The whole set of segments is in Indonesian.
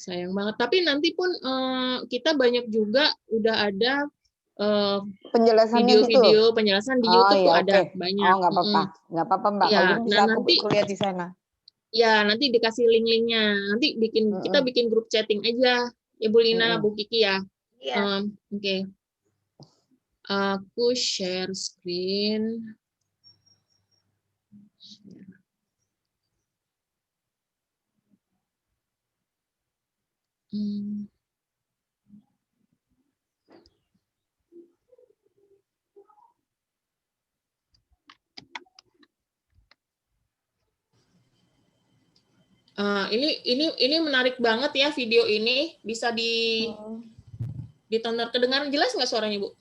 sayang banget. Tapi nanti pun kita banyak juga udah ada penjelasannya video-video penjelasan di YouTube tuh ya, ada okay. banyak. Nggak apa-apa Mbak. Ya, Kalau bisa aku lihat di sana. Ya, nanti dikasih link-linknya. Nanti kita bikin grup chatting aja. Ya Bu Lina, Bu Kiki ya. Iya. Oke. Aku share screen. Ini menarik banget ya video ini. Bisa ditonton. Kedengaran jelas nggak suaranya, Bu?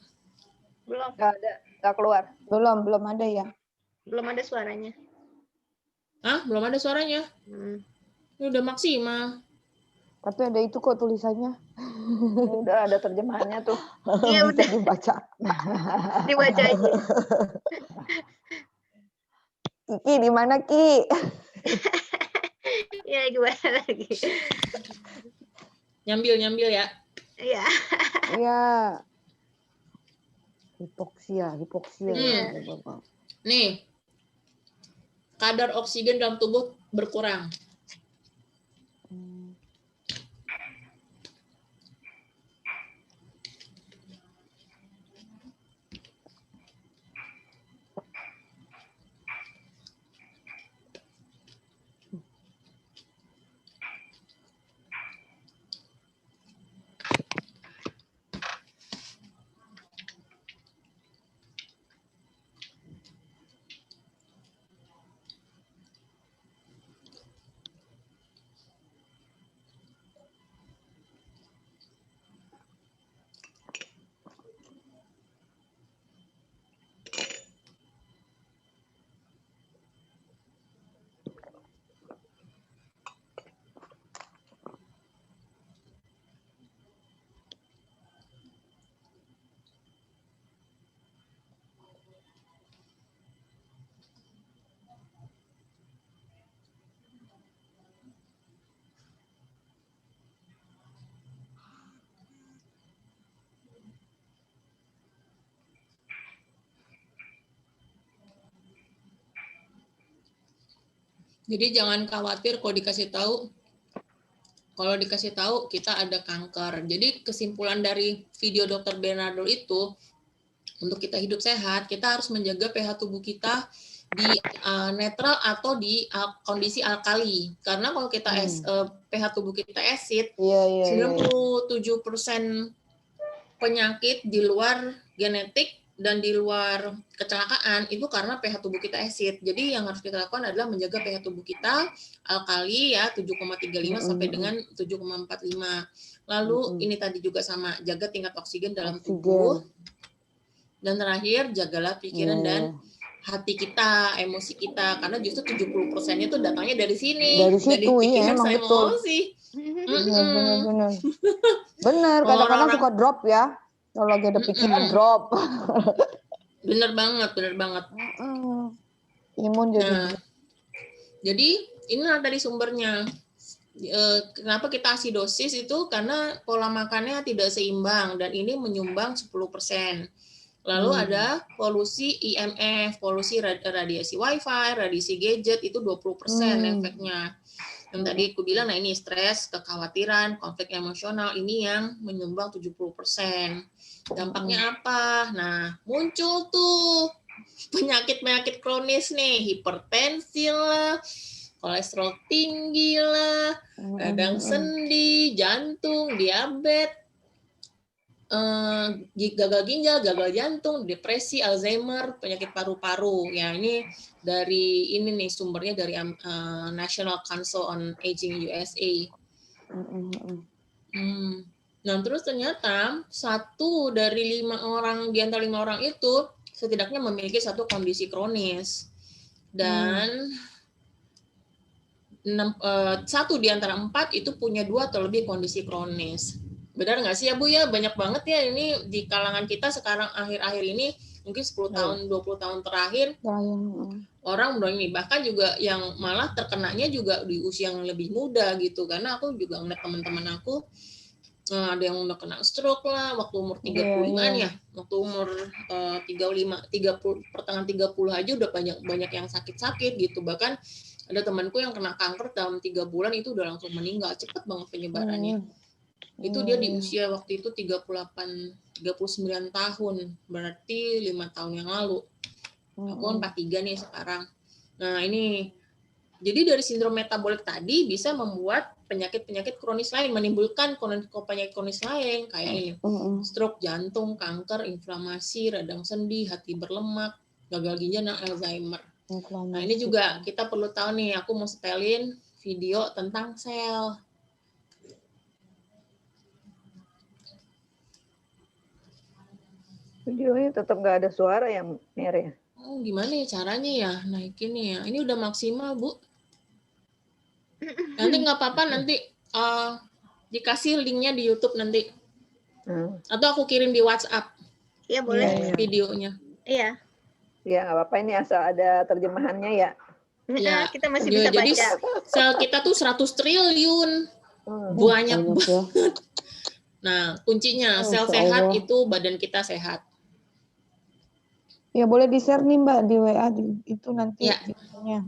Belum. Nggak ada, nggak keluar. Belum ada ya. Belum ada suaranya. Belum ada suaranya. Ini udah maksimal. Tapi ada itu kok tulisannya. Udah ada terjemahannya tuh. Iya, udah dibaca. Dibaca aja. Kiki, di mana Ki? Ya, gimana lagi? Nyambil ya. Iya. Iya. Hipoksia. Nih. Kadar oksigen dalam tubuh berkurang. Jadi jangan khawatir kalau dikasih tahu. Kalau dikasih tahu kita ada kanker. Jadi kesimpulan dari video Dr. Bernardo itu, untuk kita hidup sehat, kita harus menjaga pH tubuh kita di netral atau di kondisi alkali. Karena kalau kita pH tubuh kita acid, 97% penyakit di luar genetik dan di luar kecelakaan itu karena pH tubuh kita acid. Jadi yang harus kita lakukan adalah menjaga pH tubuh kita alkali ya 7,35 sampai dengan 7,45. Lalu ini tadi juga sama, jaga tingkat oksigen dalam tubuh. Dan terakhir jagalah pikiran dan hati kita, emosi kita, karena justru 70%-nya itu datangnya dari sini. Dari situ, pikiran emang sama betul. Emosi. Benar, kadang-kadang suka drop ya. Kalau lagi ada pikiran drop. Bener banget. Imun jadi. Jadi inilah tadi sumbernya. Kenapa kita asidosis itu karena pola makannya tidak seimbang dan ini menyumbang 10%. Lalu ada polusi IMF, polusi radiasi wifi, radiasi gadget itu 20% efeknya. Yang tadi aku bilang, nah ini stres, kekhawatiran, konflik emosional, ini yang menyumbang 70%. Dampaknya apa? Nah, muncul tuh penyakit-penyakit kronis nih, hipertensi lah, kolesterol tinggi lah, radang sendi, jantung, diabetes, gagal ginjal, gagal jantung, depresi, Alzheimer, penyakit paru-paru. Ya, ini dari ini nih sumbernya dari National Council on Aging USA. Nah, terus ternyata 1 dari 5 orang, di antara 5 orang itu setidaknya memiliki satu kondisi kronis. Dan 1 di antara 4 itu punya 2 atau lebih kondisi kronis. Benar nggak sih ya Bu ya? Banyak banget ya ini di kalangan kita sekarang akhir-akhir ini, mungkin 10 tahun, 20 tahun terakhir, orang udah ini, bahkan juga yang malah terkenanya juga di usia yang lebih muda gitu, karena aku juga ngeliat teman-teman aku ada yang udah kena stroke lah waktu umur 35-an ya, waktu umur 35, 30, pertengahan 30 aja udah banyak yang sakit-sakit gitu, bahkan ada temanku yang kena kanker dalam 3 bulan itu udah langsung meninggal, cepet banget penyebarannya. Itu dia di usia waktu itu 39 tahun, berarti 5 tahun yang lalu. Aku kan 43 nih sekarang. Nah ini, jadi dari sindrom metabolik tadi bisa membuat penyakit-penyakit kronis lain, menimbulkan penyakit kronis lain kayak ini, stroke, jantung, kanker, inflamasi, radang sendi, hati berlemak, gagal ginjal, dan Alzheimer. Nah ini juga kita perlu tahu nih, aku mau setelin video tentang sel. Videonya tetap nggak ada suara ya, Mir ya? Oh, gimana ya caranya ya naikinnya ya? Ini udah maksimal, Bu. Nanti nggak apa-apa, nanti dikasih linknya di YouTube nanti. Atau aku kirim di WhatsApp. Iya, boleh. Videonya. Iya. Iya, nggak apa-apa, ini asal ada terjemahannya ya. Ya, kita masih bisa jadi baca. sel kita tuh 100 triliun. Banyak banget. Nah, kuncinya sel sehat itu badan kita sehat. Ya boleh di-share nih Mbak di WA itu nanti ya. videonya.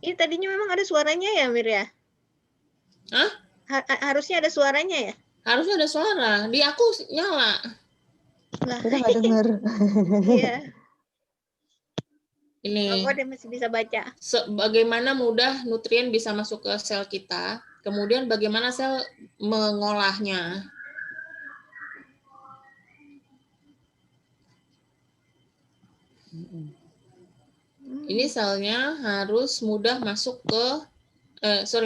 Ini tadinya memang ada suaranya ya, Mir ya? Hah? Harusnya ada suaranya ya? Harusnya ada suara. Di aku nyala. Lah. Kita nggak dengar. Iya. Ini. Aku dia masih bisa baca. Bagaimana mudah nutrien bisa masuk ke sel kita. Kemudian bagaimana sel mengolahnya. Ini selnya harus mudah masuk ke,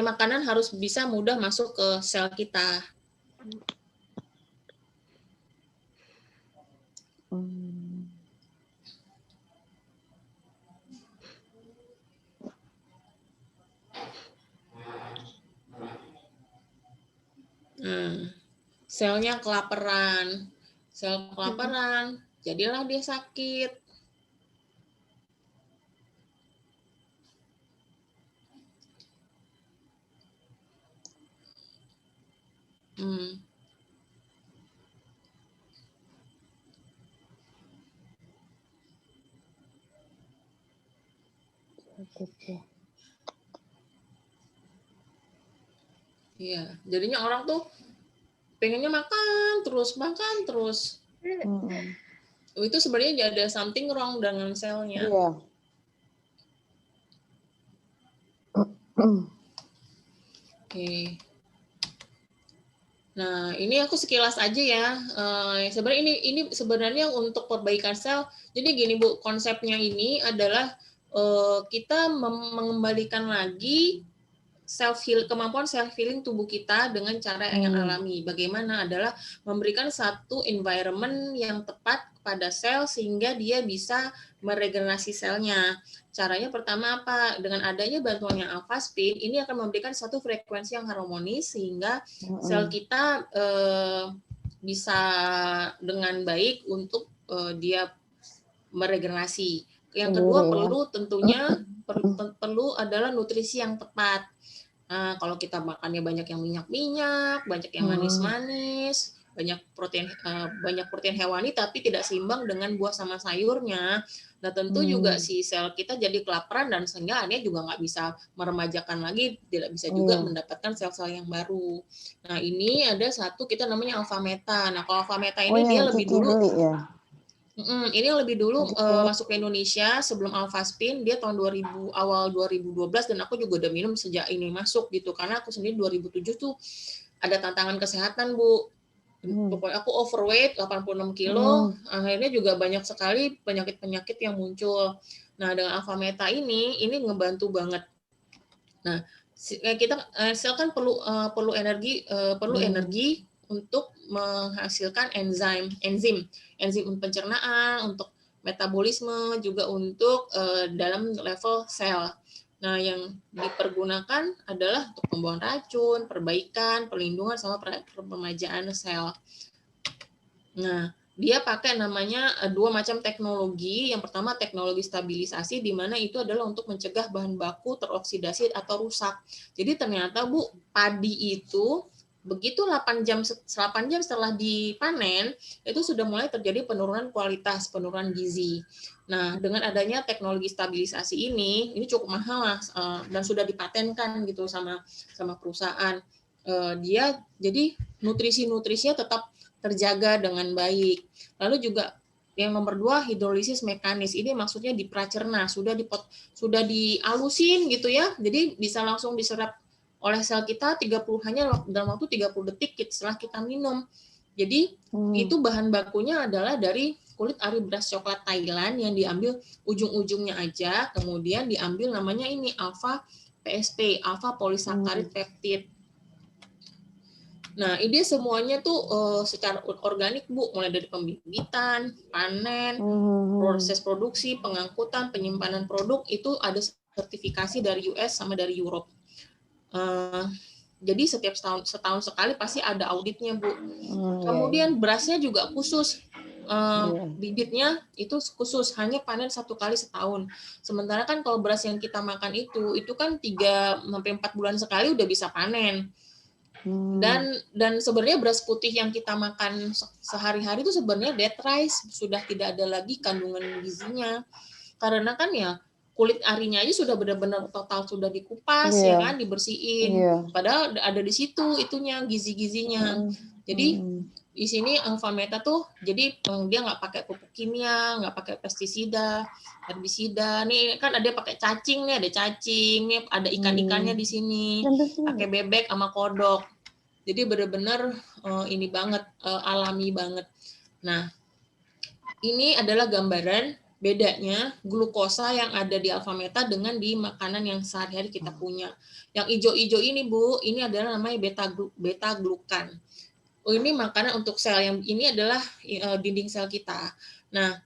makanan harus bisa mudah masuk ke sel kita. Selnya kelaparan. Sel kelaparan, jadilah dia sakit. Iya, jadinya orang tuh pengennya makan terus. Itu sebenarnya ada something wrong dengan selnya. Iya. Oke. Nah, ini aku sekilas aja ya. Sebenarnya ini sebenarnya untuk perbaikan sel. Jadi gini Bu, konsepnya ini adalah kita mengembalikan lagi kemampuan self healing tubuh kita dengan cara yang alami. Bagaimana adalah memberikan satu environment yang tepat kepada sel sehingga dia bisa meregenerasi selnya. Caranya pertama apa? Dengan adanya bantuan yang alpha spin, ini akan memberikan satu frekuensi yang harmonis sehingga sel kita bisa dengan baik untuk dia meregenerasi. Yang kedua perlu adalah nutrisi yang tepat. Nah, kalau kita makannya banyak yang minyak-minyak, banyak yang manis-manis, banyak protein hewani tapi tidak seimbang dengan buah sama sayurnya. Nah, tentu juga si sel kita jadi kelaparan dan sehingga akhirnya juga nggak bisa meremajakan lagi, tidak bisa juga mendapatkan sel-sel yang baru. Nah, ini ada satu kita namanya alpha meta. Nah, kalau alpha meta ini dia lebih dulu. Ini lebih dulu masuk ke Indonesia sebelum Alpha Spin, dia tahun awal 2012 dan aku juga udah minum sejak ini masuk gitu, karena aku sendiri 2007 tuh ada tantangan kesehatan Bu. Pokoknya aku overweight 86 kilo, akhirnya juga banyak sekali penyakit-penyakit yang muncul. Nah dengan Alpha Meta ini ngebantu banget. Nah sel kan perlu energi untuk menghasilkan enzim pencernaan, untuk metabolisme, juga untuk dalam level sel. Nah, yang dipergunakan adalah untuk pembuangan racun, perbaikan, perlindungan, sama peremajaan sel. Nah, dia pakai namanya dua macam teknologi. Yang pertama teknologi stabilisasi, di mana itu adalah untuk mencegah bahan baku teroksidasi atau rusak. Jadi ternyata Bu, padi itu begitu 8 jam setelah dipanen, itu sudah mulai terjadi penurunan kualitas, penurunan gizi. Nah, dengan adanya teknologi stabilisasi ini cukup mahal lah, dan sudah dipatenkan gitu sama perusahaan. Dia jadi nutrisi-nutrisinya tetap terjaga dengan baik. Lalu juga yang nomor 2, hidrolisis mekanis. Ini maksudnya dipracerna, sudah dialusin gitu ya. Jadi bisa langsung diserap oleh sel kita hanya dalam waktu 30 detik setelah kita minum. Jadi itu bahan bakunya adalah dari kulit ari beras coklat Thailand yang diambil ujung-ujungnya aja, kemudian diambil namanya ini alpha PSP, alpha polysaccharide peptide. Nah, ini semuanya tuh secara organik, Bu, mulai dari pembibitan, panen, proses produksi, pengangkutan, penyimpanan produk, itu ada sertifikasi dari US sama dari Europe. Jadi setiap setahun sekali pasti ada auditnya, Bu. Kemudian berasnya juga khusus. Bibitnya itu khusus, hanya panen 1 kali setahun. Sementara kan kalau beras yang kita makan itu kan 3-4 bulan sekali udah bisa panen. Dan sebenarnya beras putih yang kita makan sehari-hari itu sebenarnya dead rice, sudah tidak ada lagi kandungan gizinya. Karena kan ya kulit arinya aja sudah benar-benar total sudah dikupas, ya kan, dibersihin. Padahal ada di situ itunya gizi-gizinya. Jadi di sini Alfameta tuh jadi dia nggak pakai pupuk kimia, nggak pakai pestisida, herbisida. Nih kan ada pakai cacing nih, ada cacing, nih ada ikan-ikannya di sini, pakai bebek sama kodok. Jadi benar-benar ini banget, alami banget. Nah, ini adalah gambaran bedanya glukosa yang ada di Alfameta dengan di makanan yang sehari-hari kita punya. Yang hijau-hijau ini, Bu, ini adalah namanya beta-glukan. Ini makanan untuk sel, yang ini adalah dinding sel kita. Nah,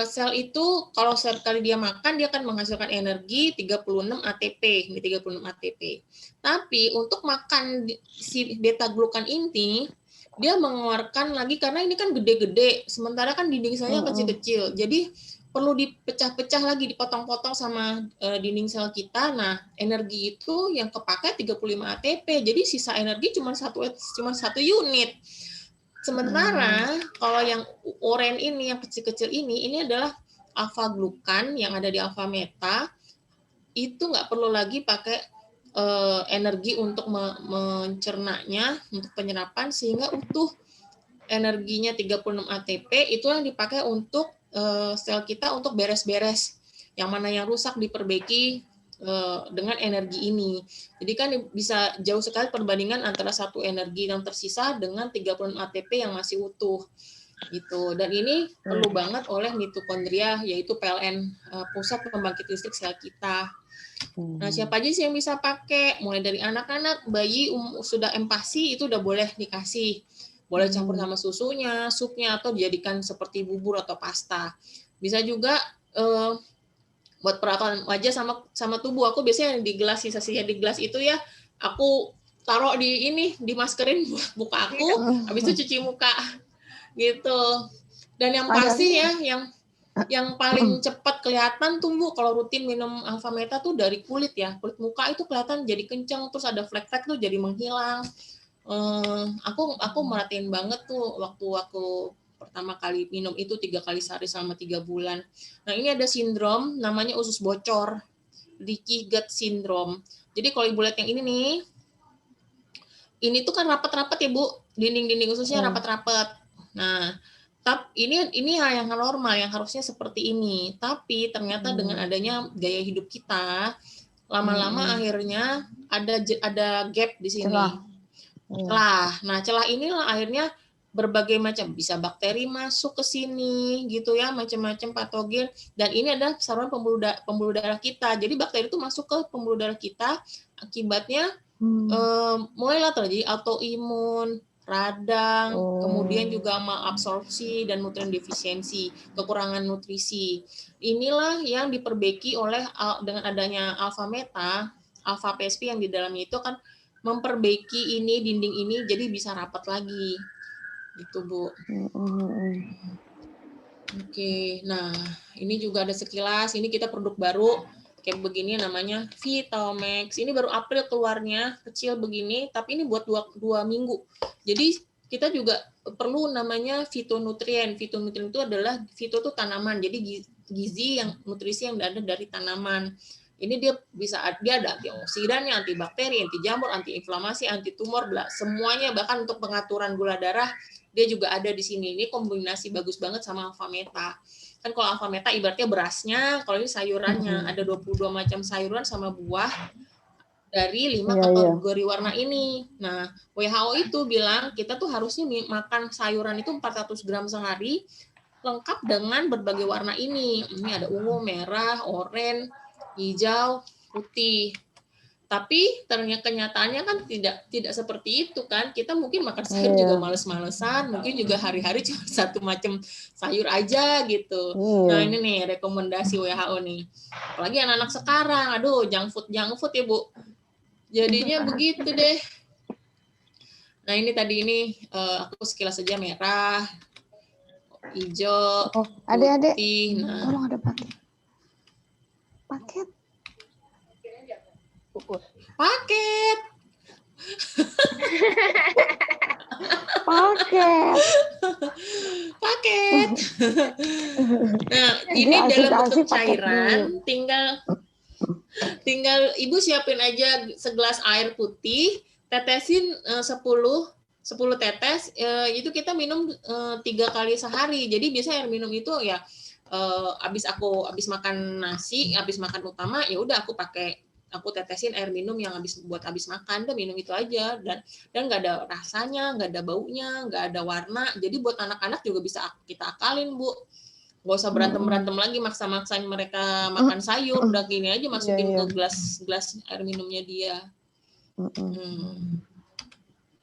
sel itu kalau sekali dia makan, dia akan menghasilkan energi 36 ATP. Ini 36 ATP. Tapi untuk makan si beta-glukan ini, dia mengeluarkan lagi, karena ini kan gede-gede, sementara kan dinding selnya kecil-kecil. Jadi perlu dipecah-pecah lagi, dipotong-potong sama dinding sel kita. Nah, energi itu yang kepakai 35 ATP. Jadi sisa energi cuma satu unit. Sementara kalau yang oranye ini, yang kecil-kecil ini adalah alpha glukan yang ada di Alfameta. Itu nggak perlu lagi pakai energi untuk mencernanya, untuk penyerapan, sehingga utuh energinya 36 ATP itu yang dipakai untuk sel kita untuk beres-beres. Yang mana yang rusak diperbaiki dengan energi ini. Jadi kan bisa jauh sekali perbandingan antara satu energi yang tersisa dengan 36 ATP yang masih utuh. Gitu. Dan ini perlu banget oleh mitokondria, yaitu PLN, pusat pembangkit listrik sel kita. Nah, siapa aja sih yang bisa pakai? Mulai dari anak-anak, bayi sudah empasi itu udah boleh dikasih. Boleh campur sama susunya, supnya, atau dijadikan seperti bubur atau pasta. Bisa juga buat perawatan wajah sama tubuh. Aku biasanya di gelas, sisa-sisa di gelas itu ya, aku taruh di maskerin muka aku, habis itu cuci muka gitu. Dan yang pasti ya, yang paling cepat kelihatan tuh, Bu, kalau rutin minum Alfameta tuh dari kulit ya. Kulit muka itu kelihatan jadi kencang, terus ada flek-flek tuh jadi menghilang. Aku merhatiin banget tuh waktu aku pertama kali minum itu 3 kali sehari selama 3 bulan. Nah, ini ada sindrom namanya usus bocor, leaky gut syndrome. Jadi kalau Ibu lihat yang ini nih, ini tuh kan rapat-rapat ya, Bu, dinding-dinding ususnya rapat-rapat. Nah, ini hal yang normal, yang harusnya seperti ini. Tapi ternyata dengan adanya gaya hidup kita, lama-lama akhirnya ada gap di sini. Celah. Nah, celah inilah akhirnya berbagai macam, bisa bakteri masuk ke sini gitu ya, macam-macam patogen, dan ini adalah saluran pembuluh darah kita. Jadi bakteri itu masuk ke pembuluh darah kita, akibatnya mulailah terjadi autoimun, radang, kemudian juga malabsorpsi dan nutrien defisiensi, kekurangan nutrisi. Inilah yang diperbaiki oleh dengan adanya Alfameta, alpha PSP yang di dalamnya itu akan memperbaiki ini, dinding ini jadi bisa rapat lagi. Itu Bu. Mm-mm. Oke, nah ini juga ada sekilas. Ini kita produk baru kayak begini namanya Vitamax. Ini baru April keluarnya, kecil begini, tapi ini buat 2 minggu. Jadi kita juga perlu namanya fitonutrien. Fitonutrien itu adalah fito itu tanaman, jadi gizi yang nutrisi yang ada dari tanaman. Ini dia ada antioksidannya, antibakteri, anti jamur, antiinflamasi, anti tumor, semuanya, bahkan untuk pengaturan gula darah dia juga ada di sini. Ini kombinasi bagus banget sama Alpha Meta. Kan kalau Alpha Meta ibaratnya berasnya, kalau ini sayurannya. Ada 22 macam sayuran sama buah dari 5 kategori warna ini. Nah, WHO itu bilang kita tuh harusnya makan sayuran itu 400 gram sehari, lengkap dengan berbagai warna ini. Ini ada ungu, merah, oranye, hijau, putih. Tapi ternyata kenyataannya kan tidak seperti itu kan. Kita mungkin makan sayur juga males-malesan, mungkin juga hari-hari cuma satu macam sayur aja gitu. Nah ini nih rekomendasi WHO nih. Apalagi anak-anak sekarang, aduh junk food ya Bu. Jadinya begitu deh. Nah ini tadi ini aku sekilas saja merah, hijau, putih. Nah, tolong ada paket. Paket. Nah, ini dalam bentuk cairan, tinggal Ibu siapin aja segelas air putih, tetesin 10 tetes, itu kita minum 3 kali sehari. Jadi biasanya air minum itu ya habis makan nasi, habis makan utama, ya udah aku tetesin air minum yang habis makan, udah minum itu aja, dan nggak ada rasanya, nggak ada baunya, nggak ada warna. Jadi buat anak-anak juga bisa kita akalin Bu, nggak usah berantem lagi maksa-maksain mereka makan sayur, udah gini aja masukin ke gelas air minumnya dia.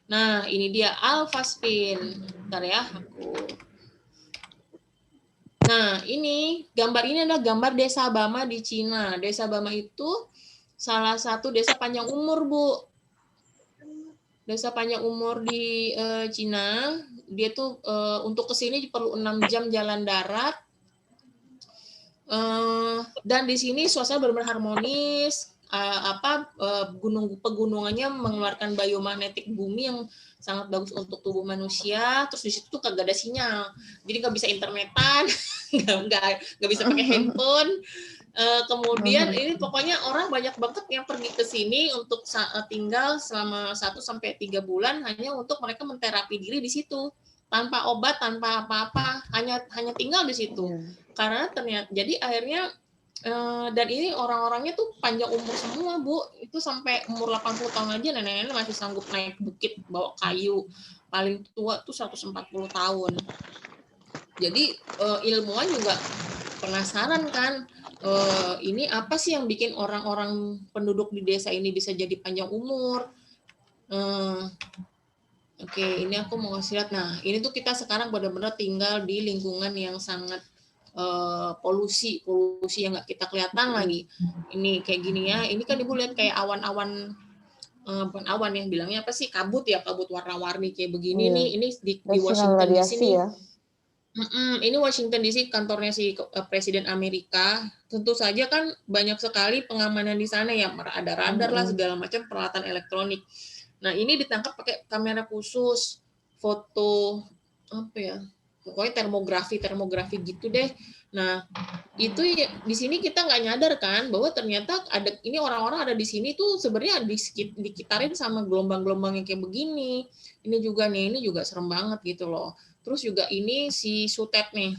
Nah ini dia Alphaspin, bentar ya aku. Nah ini adalah gambar desa Bama di Cina. Desa Bama itu salah satu desa panjang umur, Bu. Desa panjang umur di Cina. Dia tuh untuk kesini perlu 6 jam jalan darat. Dan di sini suasana benar-benar harmonis. Pegunungannya mengeluarkan biomagnetik bumi yang sangat bagus untuk tubuh manusia. Terus di situ tuh kagak ada sinyal. Jadi nggak bisa internetan, nggak bisa pakai handphone. Kemudian ini pokoknya orang banyak banget yang pergi ke sini untuk tinggal selama 1-3 bulan hanya untuk mereka menterapi diri di situ, tanpa obat, tanpa apa-apa, hanya tinggal di situ. Karena ternyata jadi akhirnya dan ini orang-orangnya tuh panjang umur semua Bu, itu sampai umur 80 tahun aja nenek-nenek masih sanggup naik bukit bawa kayu, paling tua tuh 140 tahun. Jadi ilmuwan juga penasaran kan, ini apa sih yang bikin orang-orang penduduk di desa ini bisa jadi panjang umur. Oke, ini aku mau kasih lihat. Nah, ini tuh kita sekarang benar-benar tinggal di lingkungan yang sangat polusi yang nggak kita kelihatan lagi. Ini kayak gini ya. Ini kan Ibu lihat kayak awan-awan, bukan awan ya, bilangnya apa sih, kabut warna-warni kayak begini nih. Ini di Washington di sini. Ya? Ini Washington DC, kantornya si Presiden Amerika. Tentu saja kan banyak sekali pengamanan di sana ya, ada radar lah segala macam peralatan elektronik. Nah ini ditangkap pakai kamera khusus, foto apa ya, pokoknya termografi gitu deh. Nah itu ya, di sini kita nggak nyadar kan bahwa ternyata ada ini orang-orang ada di sini tuh sebenarnya dikitarin sama gelombang-gelombang yang kayak begini. Ini juga serem banget gitu loh. Terus juga ini si sutet nih,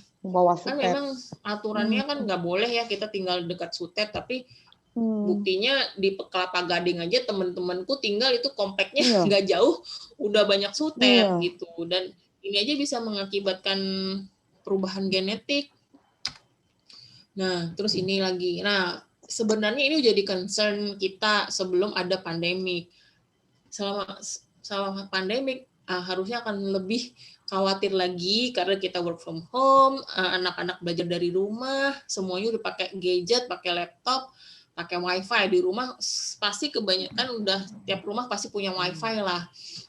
kan memang aturannya kan nggak boleh ya kita tinggal dekat sutet, tapi buktinya di Kelapa Gading aja teman-temanku tinggal itu kompleknya nggak jauh, udah banyak sutet gitu, dan ini aja bisa mengakibatkan perubahan genetik. Nah terus ini lagi, nah sebenarnya ini jadi concern kita sebelum ada pandemik. Selama pandemik harusnya akan lebih khawatir lagi karena kita work from home, anak-anak belajar dari rumah, semuanya udah pakai gadget, pakai laptop, pakai wifi di rumah, pasti kebanyakan udah tiap rumah pasti punya wifi lah.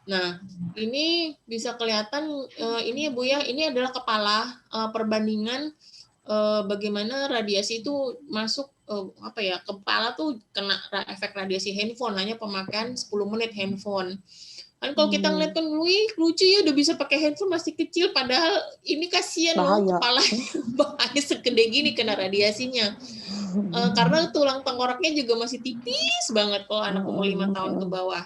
Nah, ini bisa kelihatan ini Bu ya, ini adalah kepala perbandingan bagaimana radiasi itu masuk kepala tuh kena efek radiasi handphone hanya pemakaian 10 menit handphone. Kan kalau kita ngeliat kan, wih lucu ya udah bisa pakai handphone masih kecil, padahal ini kasihan loh kepala bahaya segede gini kena radiasinya. Karena tulang tengkoraknya juga masih tipis banget kalau anak umur 5 tahun ke bawah.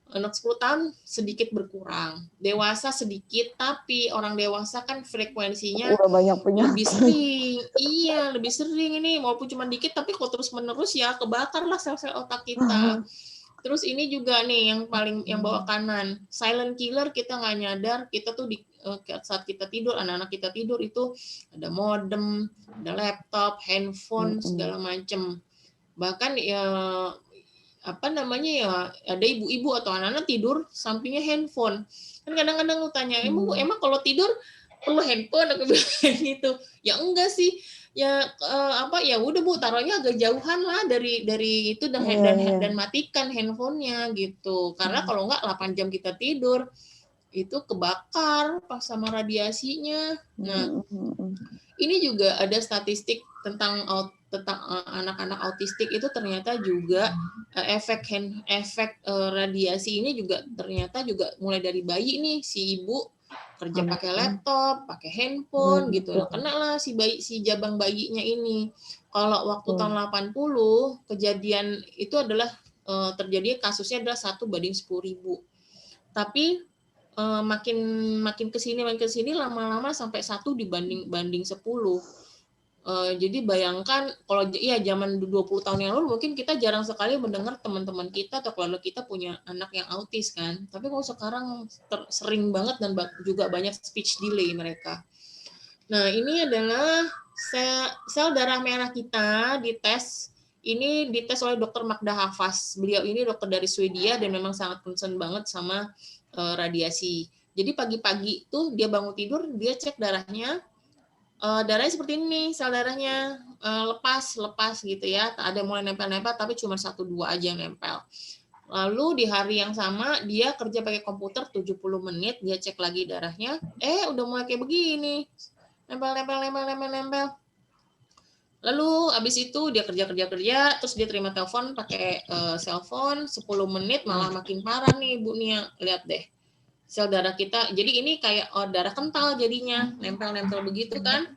Anak 10 tahun sedikit berkurang, dewasa sedikit, tapi orang dewasa kan frekuensinya udah banyak lebih sering. Iya, lebih sering ini, walaupun cuma dikit, tapi kalau terus-menerus ya kebakar lah sel-sel otak kita. Terus ini juga nih yang bawah kanan, silent killer, kita nggak nyadar, kita tuh saat kita tidur, anak-anak kita tidur itu ada modem, ada laptop, handphone, segala macem. Bahkan ya ada ibu-ibu atau anak-anak tidur sampingnya handphone. Kan kadang-kadang lu tanya, emang kalau tidur perlu handphone? Aku bilang gitu. Ya enggak sih. Ya ya udah Bu, taruhnya agak jauhan lah dari itu dan matikan handphonenya gitu. Karena kalau enggak 8 jam kita tidur itu kebakar pas sama radiasinya. Nah, ini juga ada statistik tentang anak-anak autistik itu ternyata juga efek radiasi ini juga ternyata juga mulai dari bayi nih, si ibu kerja pakai laptop, pakai handphone gitu. Nah, kena lah si jabang bayinya ini. Kalau waktu tahun 80 kejadian itu adalah terjadi kasusnya adalah 1:10.000. Tapi makin kesini lama-lama sampai 1 banding 10. Jadi bayangkan kalau zaman 20 tahun yang lalu mungkin kita jarang sekali mendengar teman-teman kita atau keluarga kita punya anak yang autis kan. Tapi kalau sekarang sering banget dan juga banyak speech delay mereka. Nah, ini adalah sel darah merah kita dites. Ini dites oleh Dr. Magda Hafaz. Beliau ini dokter dari Swedia dan memang sangat concern banget sama radiasi. Jadi pagi-pagi tuh dia bangun tidur, dia cek darahnya. Darahnya seperti ini, sel darahnya lepas gitu ya. Ada mulai nempel-nempel, tapi cuma 1-2 aja yang nempel. Lalu di hari yang sama dia kerja pakai komputer 70 menit, dia cek lagi darahnya. Udah mulai kayak begini, nempel. Lalu abis itu dia kerja, terus dia terima telepon pakai cellphone 10 menit, malah makin parah nih Bu Nia. Lihat deh. Sel darah kita, jadi ini kayak darah kental jadinya, nempel-nempel begitu kan.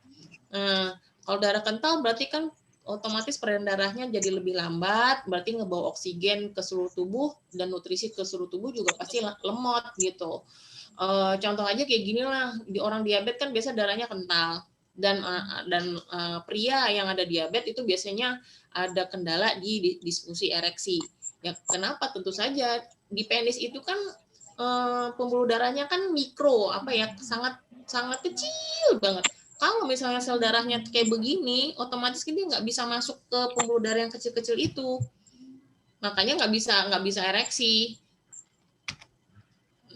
Kalau darah kental berarti kan otomatis peredaran darahnya jadi lebih lambat, berarti ngebawa oksigen ke seluruh tubuh dan nutrisi ke seluruh tubuh juga pasti lemot gitu. Contoh aja kayak gini lah, di orang diabetes kan biasa darahnya kental, dan pria yang ada diabetes itu biasanya ada kendala di disfungsi ereksi. Ya kenapa? Tentu saja di penis itu kan pembuluh darahnya kan mikro, sangat sangat kecil banget. Kalau misalnya sel darahnya kayak begini, otomatis dia nggak bisa masuk ke pembuluh darah yang kecil-kecil itu, makanya nggak bisa ereksi.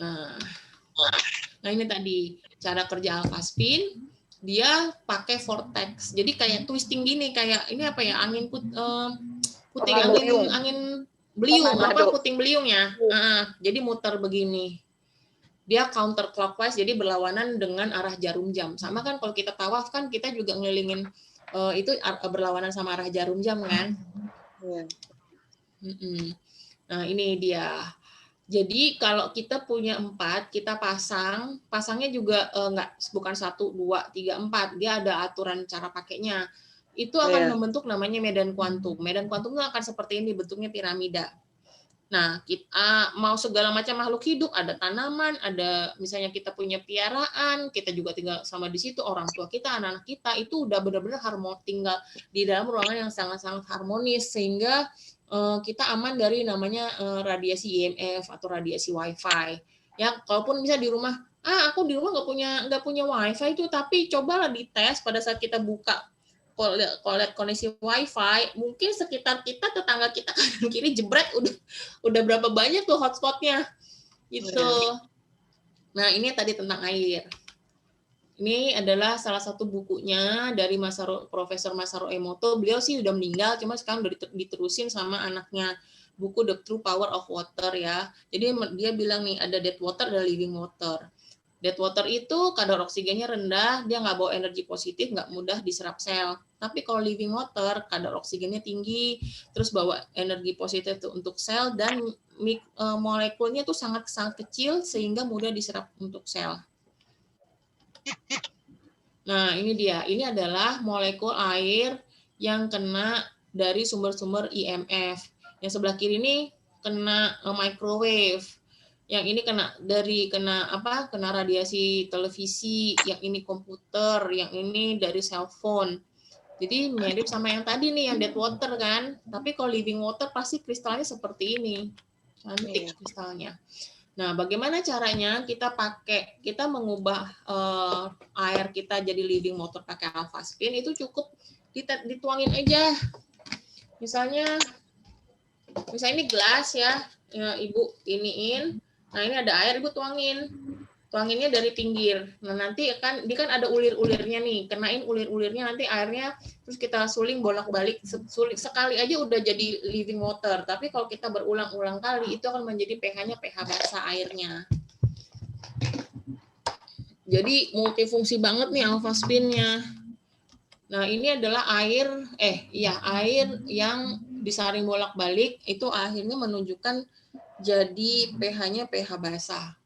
Nah ini tadi cara kerja alfaspin, dia pakai vortex, jadi kayak twisting gini, kayak ini angin puting, angin beliung, puting beliung ya. Jadi muter begini. Dia counter clockwise, jadi berlawanan dengan arah jarum jam. Sama kan kalau kita tawaf kan kita juga ngelilingin itu berlawanan sama arah jarum jam kan. Nah ini dia. Jadi kalau kita punya 4, kita pasangnya juga bukan 1, 2, 3, 4. Dia ada aturan cara pakainya. Itu akan membentuk namanya medan kuantum. Medan kuantum itu akan seperti ini, bentuknya piramida. Nah, kita mau segala macam makhluk hidup, ada tanaman, ada misalnya kita punya piaraan, kita juga tinggal sama di situ, orang tua kita, anak-anak kita, itu udah benar-benar tinggal di dalam ruangan yang sangat-sangat harmonis, sehingga kita aman dari namanya radiasi IMF atau radiasi WiFi. Ya, kalaupun misalnya di rumah, aku di rumah nggak punya WiFi itu, tapi cobalah dites pada saat kita buka. Kalau lihat kondisi WiFi, mungkin sekitar kita, tetangga kita kanan kiri jebret udah berapa banyak tuh hotspotnya gitu. Nah ini tadi tentang air. Ini adalah salah satu bukunya dari Profesor Masaru Emoto. Beliau sih udah meninggal, cuma sekarang udah diterusin sama anaknya. Buku The True Power of Water ya. Jadi dia bilang nih, ada dead water, ada living water. Dead water itu kadar oksigennya rendah, dia nggak bawa energi positif, nggak mudah diserap sel. Tapi kalau living water, kadar oksigennya tinggi, terus bawa energi positif untuk sel, dan molekulnya tuh sangat-sangat kecil, sehingga mudah diserap untuk sel. Nah, ini dia. Ini adalah molekul air yang kena dari sumber-sumber IMF. Yang sebelah kiri ini kena microwave. Yang ini kena radiasi televisi, yang ini komputer, yang ini dari cellphone. Jadi mirip sama yang tadi nih, yang dead water kan. Tapi kalau living water pasti kristalnya seperti ini. Cantik kristalnya. Nah, bagaimana caranya kita mengubah air kita jadi living water pakai alpha spin, itu cukup dituangin aja. Misalnya ini gelas ya, Ibu iniin. Nah, ini ada air, Ibu tuangin. Tuanginnya dari pinggir. Nah, nanti dia kan ada ulir-ulirnya nih. Kenain ulir-ulirnya, nanti airnya terus kita suling bolak-balik. Sekali aja udah jadi living water. Tapi kalau kita berulang-ulang kali, itu akan menjadi pH-nya pH basah airnya. Jadi multifungsi banget nih alpha spin-nya. Nah, ini adalah air yang disaring bolak-balik, itu akhirnya menunjukkan jadi pH-nya pH basah.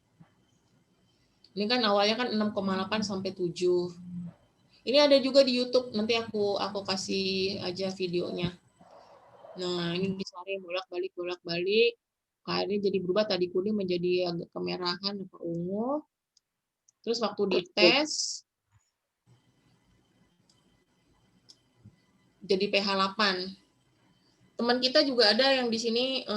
Ini kan awalnya kan 6,8 sampai 7. Ini ada juga di YouTube, nanti aku kasih aja videonya. Nah, ini disaring bolak-balik. Akhirnya jadi berubah, tadi kuning menjadi agak kemerahan atau ungu. Terus waktu dites jadi pH 8. Teman kita juga ada yang di sini,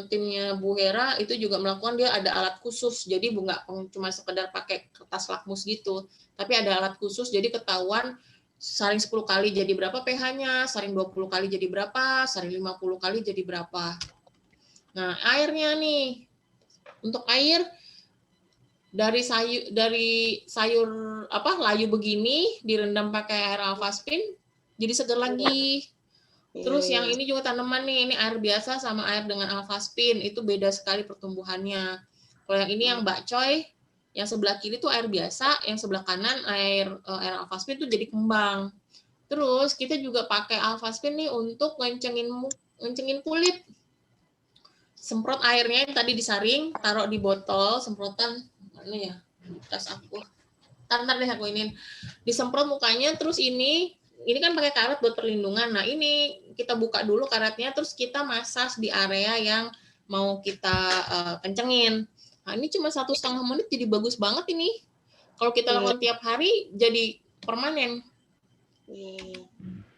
timnya Bu Hera itu juga melakukan, dia ada alat khusus, jadi nggak cuma sekedar pakai kertas lakmus gitu, tapi ada alat khusus, jadi ketahuan saring 10 kali jadi berapa pH-nya, saring 20 kali jadi berapa, saring 50 kali jadi berapa. Nah, airnya nih, untuk air dari sayur layu begini direndam pakai air alpha spin jadi segar lagi. Terus yang ini juga tanaman nih, ini air biasa sama air dengan alpha spin, itu beda sekali pertumbuhannya. Kalau yang ini yang bakcoy, yang sebelah kiri tuh air biasa, yang sebelah kanan air alpha spin tuh jadi kembang. Terus kita juga pakai alpha spin nih untuk ngencengin kulit. Semprot airnya yang tadi disaring, taruh di botol, semprotan mana ya? Tas aku. Ntar deh aku ini. Disemprot mukanya, terus ini kan pakai karet buat perlindungan. Nah, ini kita buka dulu karetnya, terus kita masas di area yang mau kita kencengin. Nah, ini cuma 1,5 menit jadi bagus banget ini. Kalau kita lakukan tiap hari jadi permanen.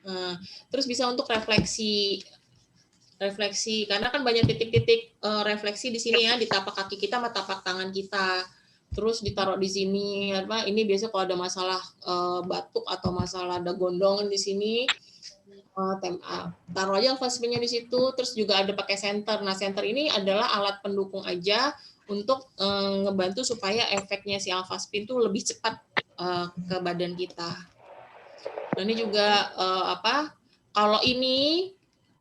Nah, terus bisa untuk refleksi karena kan banyak titik-titik refleksi di sini ya, di tapak kaki kita sama tapak tangan kita. Terus ditaruh di sini ini biasanya kalau ada masalah batuk atau masalah ada gondongan di sini, taruh aja alpha spin-nya di situ. Terus juga ada pakai senter. Nah, senter ini adalah alat pendukung aja untuk ngebantu supaya efeknya si alpha spin tuh lebih cepat ke badan kita. Nah, ini juga kalau ini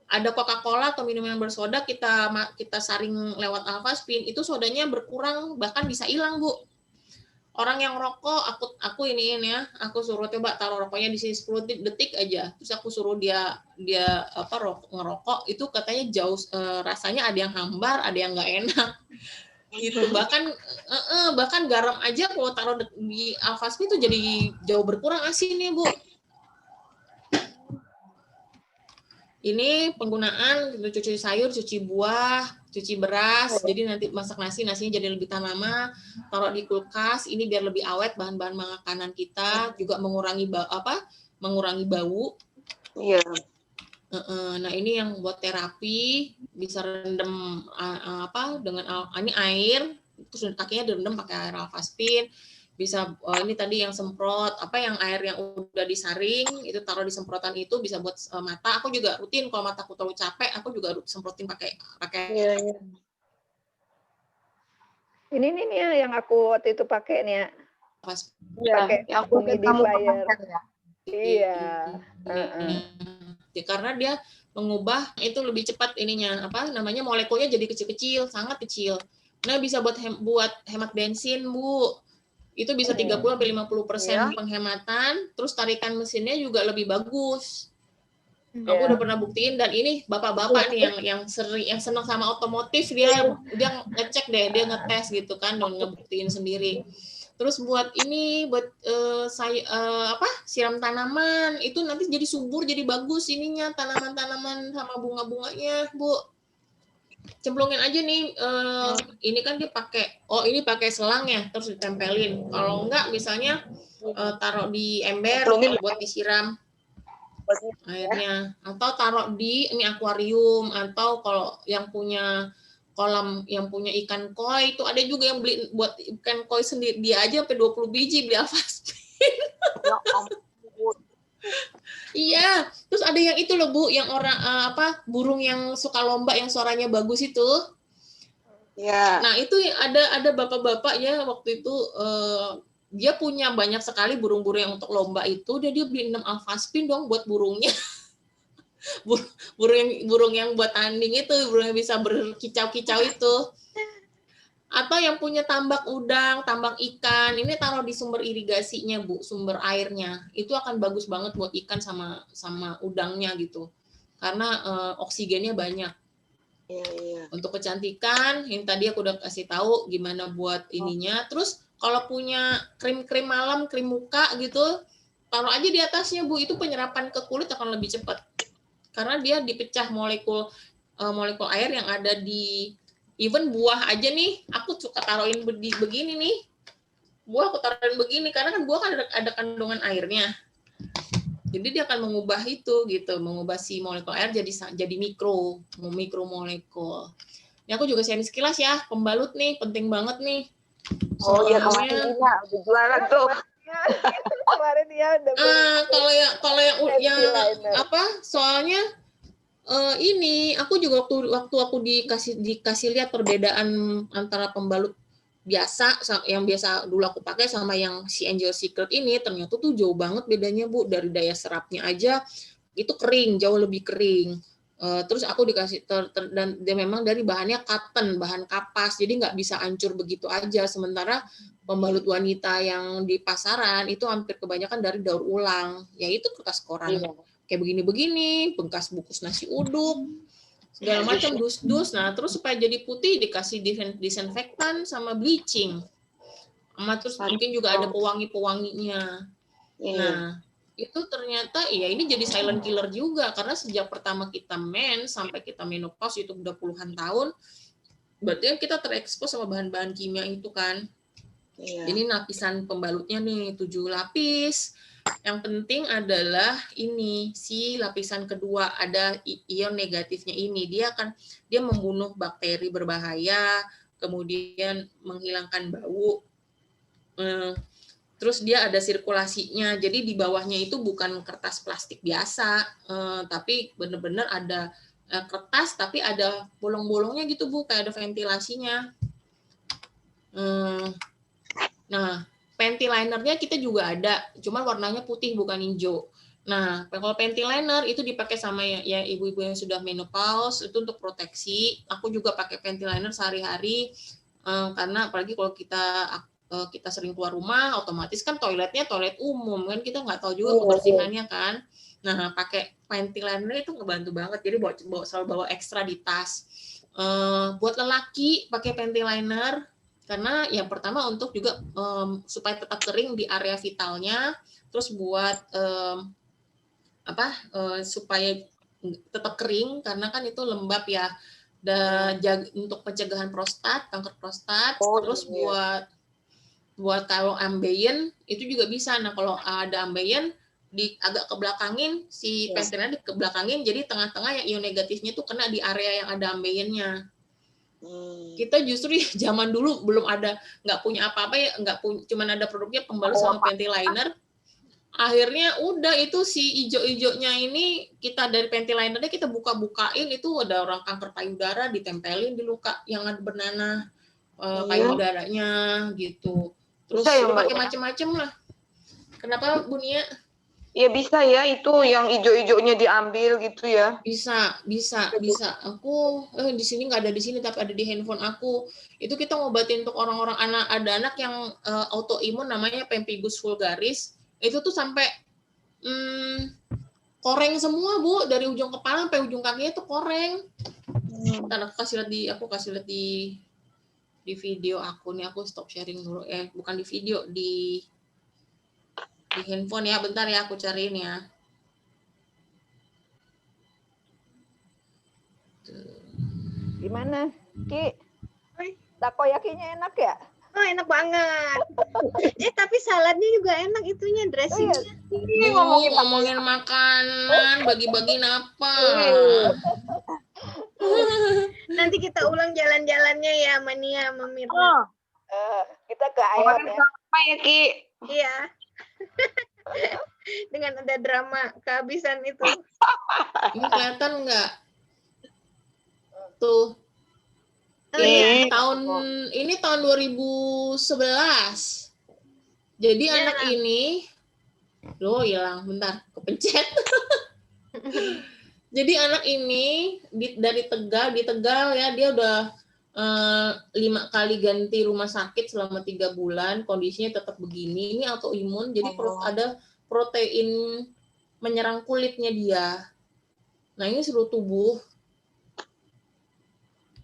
ada Coca-Cola atau minuman bersoda, kita saring lewat alpha spin, itu sodanya berkurang, bahkan bisa hilang, Bu. Orang yang rokok, aku iniin ya, aku suruh coba taruh rokoknya di sini 10 detik aja, terus aku suruh dia ngerokok, itu katanya jauh rasanya ada yang hambar, ada yang nggak enak. Gitu. Bahkan garam aja kalau taruh di alpha spin itu jadi jauh berkurang asinnya, Bu. Ini penggunaan cuci sayur, cuci buah, cuci beras. Jadi nanti masak nasinya jadi lebih tahan lama. Taruh di kulkas. Ini biar lebih awet bahan-bahan makanan kita. Juga mengurangi bau. Iya. Nah, ini yang buat terapi bisa rendam dengan ini air. Terus kakinya direndam pakai air alpha spin. Bisa ini tadi yang semprot yang air yang udah disaring itu taruh di semprotan, itu bisa buat mata. Aku juga rutin kalau mataku terlalu capek, aku juga semprotin pakai Iya. Ini nih yang aku waktu itu pakai nih ya. pas Iya, yang mungkin kamu humidifier. pernah ya. Iya. Karena dia mengubah itu lebih cepat ininya apa namanya molekulnya jadi kecil-kecil, sangat kecil. Nah, bisa buat hemat bensin, Bu. Itu bisa 30-50% penghematan, terus tarikan mesinnya juga lebih bagus. Aku udah pernah buktiin, dan ini bapak-bapak nih yang senang sama otomotif, dia ngecek deh, dia ngetes gitu kan, dan ngebuktiin sendiri. Terus buat siram tanaman itu nanti jadi subur, jadi bagus ininya tanaman-tanaman sama bunga-bunganya, Bu. Cemplungin aja nih, ini kan dia pakai selang ya, terus ditempelin. Kalau enggak misalnya taruh di ember buat disiram airnya, atau taruh di ini akuarium, atau kalau yang punya kolam yang punya ikan koi itu ada juga yang beli buat ikan koi sendiri, dia aja sampai 20 biji beli Avastin. Iya, terus ada yang itu loh Bu, yang orang burung yang suka lomba yang suaranya bagus itu. Iya. Nah, itu ada bapak-bapak ya waktu itu dia punya banyak sekali burung-burung yang untuk lomba itu, dia beli 6 Avastin dong buat burungnya. burung yang buat tanding itu, burung yang bisa berkicau-kicau itu. Atau yang punya tambak udang, tambak ikan, ini taruh di sumber irigasinya, Bu, sumber airnya. Itu akan bagus banget buat ikan sama udangnya gitu. Karena oksigennya banyak. Iya. Untuk kecantikan, yang tadi aku udah kasih tahu gimana buat ininya. Terus kalau punya krim malam, krim muka gitu, taruh aja di atasnya, Bu. Itu penyerapan ke kulit akan lebih cepat. Karena dia dipecah molekul air yang ada di even buah aja nih, aku suka taruhin begini nih. Buah aku taruhin begini karena kan buah kan ada kandungan airnya. Jadi dia akan mengubah itu gitu, mengubah si molekul air jadi mikro molekul. Ini aku juga sharing sekilas ya, pembalut nih penting banget nih. Soalnya kemarin udah jualan tuh. Kemarin dia udah kalau yang soalnya ini aku juga waktu aku dikasih lihat perbedaan antara pembalut biasa yang biasa dulu aku pakai sama yang si Angel Secret ini, ternyata tuh jauh banget bedanya, Bu. Dari daya serapnya aja itu jauh lebih kering. Terus aku dikasih dan dia memang dari bahannya cotton, bahan kapas, jadi nggak bisa hancur begitu aja. Sementara pembalut wanita yang di pasaran itu hampir kebanyakan dari daur ulang, yaitu kertas koran kayak begini-begini, bekas bungkus nasi uduk, segala macam dus-dus. Nah, terus supaya jadi putih dikasih disinfektan sama bleaching. Terus mungkin juga ada pewangi-pewanginya. Nah, itu ternyata ini jadi silent killer juga, karena sejak pertama kita sampai kita menopause itu udah puluhan tahun, berarti kan kita terekspos sama bahan-bahan kimia itu kan. Ini lapisan pembalutnya nih 7 lapis. Yang penting adalah ini si lapisan kedua, ada ion negatifnya ini. Dia membunuh bakteri berbahaya, kemudian menghilangkan bau. Terus dia ada sirkulasinya. Jadi di bawahnya itu bukan kertas plastik biasa, tapi benar-benar ada kertas tapi ada bolong-bolongnya gitu, Bu, kayak ada ventilasinya. Nah, panty linernya kita juga ada, cuman warnanya putih bukan hijau. Nah, kalau panty liner itu dipakai sama ya ibu-ibu yang sudah menopause, itu untuk proteksi. Aku juga pakai panty liner sehari-hari, karena apalagi kalau kita sering keluar rumah, otomatis kan toiletnya toilet umum kan, kita nggak tahu juga kebersihannya kan. Nah, pakai panty liner itu ngebantu banget, jadi selalu bawa ekstra di tas. Buat lelaki pakai panty liner, karena yang pertama untuk juga supaya tetap kering di area vitalnya, terus buat supaya tetap kering, karena kan itu lembab ya, dan untuk pencegahan kanker prostat. Terus buat kalau ambeien itu juga bisa. Nah, kalau ada ambeien agak kebelakangin si pentilnya, dikebelakangin, jadi tengah-tengah yang ion negatifnya itu kena di area yang ada ambeiennya. Kita justru zaman dulu belum ada, nggak punya apa-apa ya, cuman ada produknya pembalut sama panty liner. Akhirnya udah itu si ijo-ijonya ini kita dari panty linernya kita buka-bukain, itu ada orang kanker payudara ditempelin di luka yang ada bernanah payudaranya gitu. Terus Bisa ya, udah Mbak, pakai ya? macem-macem lah. Kenapa Bu Nia? Ya bisa ya, itu yang ijo-ijonya diambil gitu ya. Bisa. Aku di sini nggak ada di sini, tapi ada di handphone aku. Itu kita ngobatin untuk orang-orang ada anak yang autoimun namanya pemphigus vulgaris. Itu tuh sampai koreng semua Bu, dari ujung kepala sampai ujung kakinya tuh koreng. Ntar aku kasih lihat di video aku nih. Aku stop sharing dulu, bukan di video, di handphone ya. Bentar ya, aku cariin ya. Gimana, Ki? Takoyakinya enak ya? Oh, enak banget. Tapi saladnya juga enak itunya, dressingnya. Ini ngomongin makanan, bagi-bagi apa? Nanti kita ulang jalan-jalannya ya, Mania, sama Mirna. Kita ke ayam ya. Apa ya, Ki? Iya. Dengan ada drama kehabisan itu. Ini kelihatan nggak? Tuh. Oh, iya. Ini tahun 2011. Jadi Ya. anak ini loh hilang, bentar, kepencet. Jadi anak ini dari di Tegal ya, dia udah 5 kali ganti rumah sakit selama 3 bulan, kondisinya tetap begini. Ini autoimun, jadi ada protein menyerang kulitnya dia. Nah, ini seluruh tubuh.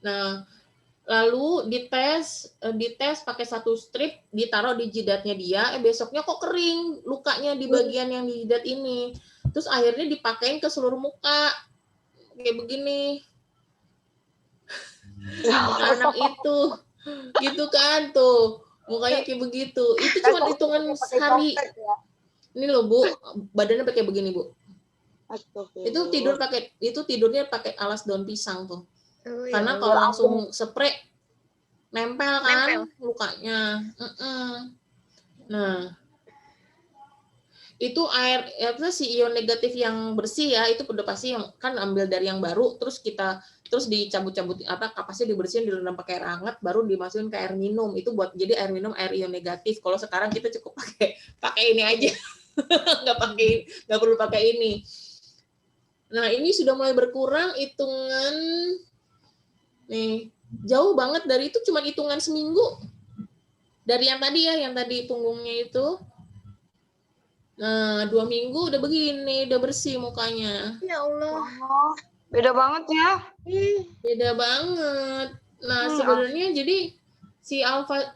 Nah, lalu dites pakai 1 strip, ditaruh di jidatnya dia, besoknya kok kering lukanya di bagian yang di jidat ini. Terus akhirnya dipakein ke seluruh muka kayak begini. Anak itu gitu kan tuh, mukanya kayak begitu. Itu cuma hitungan sehari. Ini loh Bu, badannya pakai begini Bu. Itu tidurnya pakai alas daun pisang tuh. Oh, Karena ya kalau langsung spray nempel kan lukanya. Nah, itu air si ion negatif yang bersih ya, itu udah pasti yang kan ambil dari yang baru, terus dicabut-cabut kapasnya dibersihin, direndam pakai air hangat, baru dimasukin ke air minum. Itu buat jadi air minum air ion negatif. Kalau sekarang kita cukup pakai ini aja. nggak perlu pakai ini. Nah, ini sudah mulai berkurang hitungan nih, jauh banget dari itu, cuma hitungan seminggu dari yang tadi punggungnya itu. Nah, 2 minggu udah begini, udah bersih mukanya. Ya Allah. Beda banget ya. Beda banget. Nah, sebenarnya jadi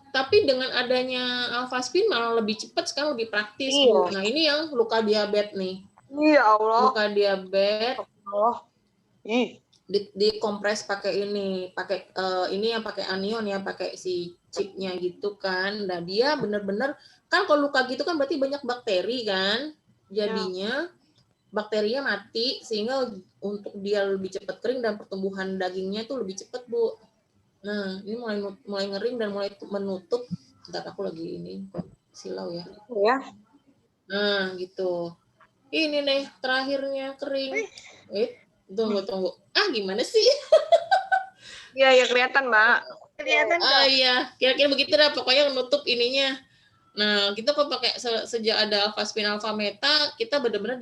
tapi dengan adanya Alphaspin malah lebih cepat sekarang, lebih praktis. Iya. Nah, ini yang luka diabetes nih. Iya Allah. Luka diabetes. Ih. Dikompres pakai ini yang pakai anion ya, pakai si chipnya gitu kan. Nah, dia benar-benar kan kalau luka gitu kan berarti banyak bakteri kan, jadinya bakterinya mati sehingga untuk dia lebih cepat kering dan pertumbuhan dagingnya itu lebih cepat Bu. Nah, ini mulai ngering dan mulai menutup. Bentar, aku lagi ini kok silau ya. Ya. Nah, gitu. Ini nih terakhirnya kering. Tunggu. Gimana sih? Iya, kelihatan, Mbak. Kelihatan kok. Iya, kira-kira begitu dah, pokoknya menutup ininya. Nah, kita kok pakai sejak ada Alphaspin Alpha Meta, kita benar-benar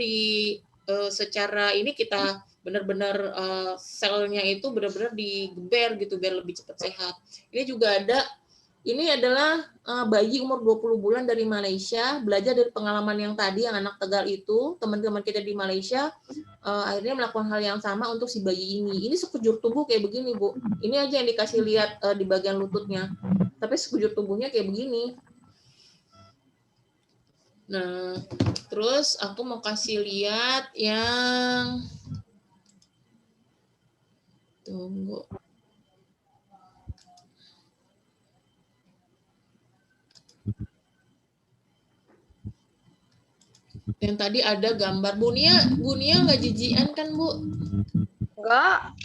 secara ini kita benar-benar selnya itu benar-benar digeber gitu biar lebih cepat sehat. Ini adalah bayi umur 20 bulan dari Malaysia, belajar dari pengalaman yang tadi, yang anak Tegal itu, teman-teman kita di Malaysia akhirnya melakukan hal yang sama untuk si bayi ini. Ini sekujur tubuh kayak begini, Bu. Ini aja yang dikasih lihat di bagian lututnya. Tapi sekujur tubuhnya kayak begini. Nah, terus aku mau kasih lihat yang tunggu. Yang tadi ada gambar Bu Nia nggak jijian kan Bu? Enggak.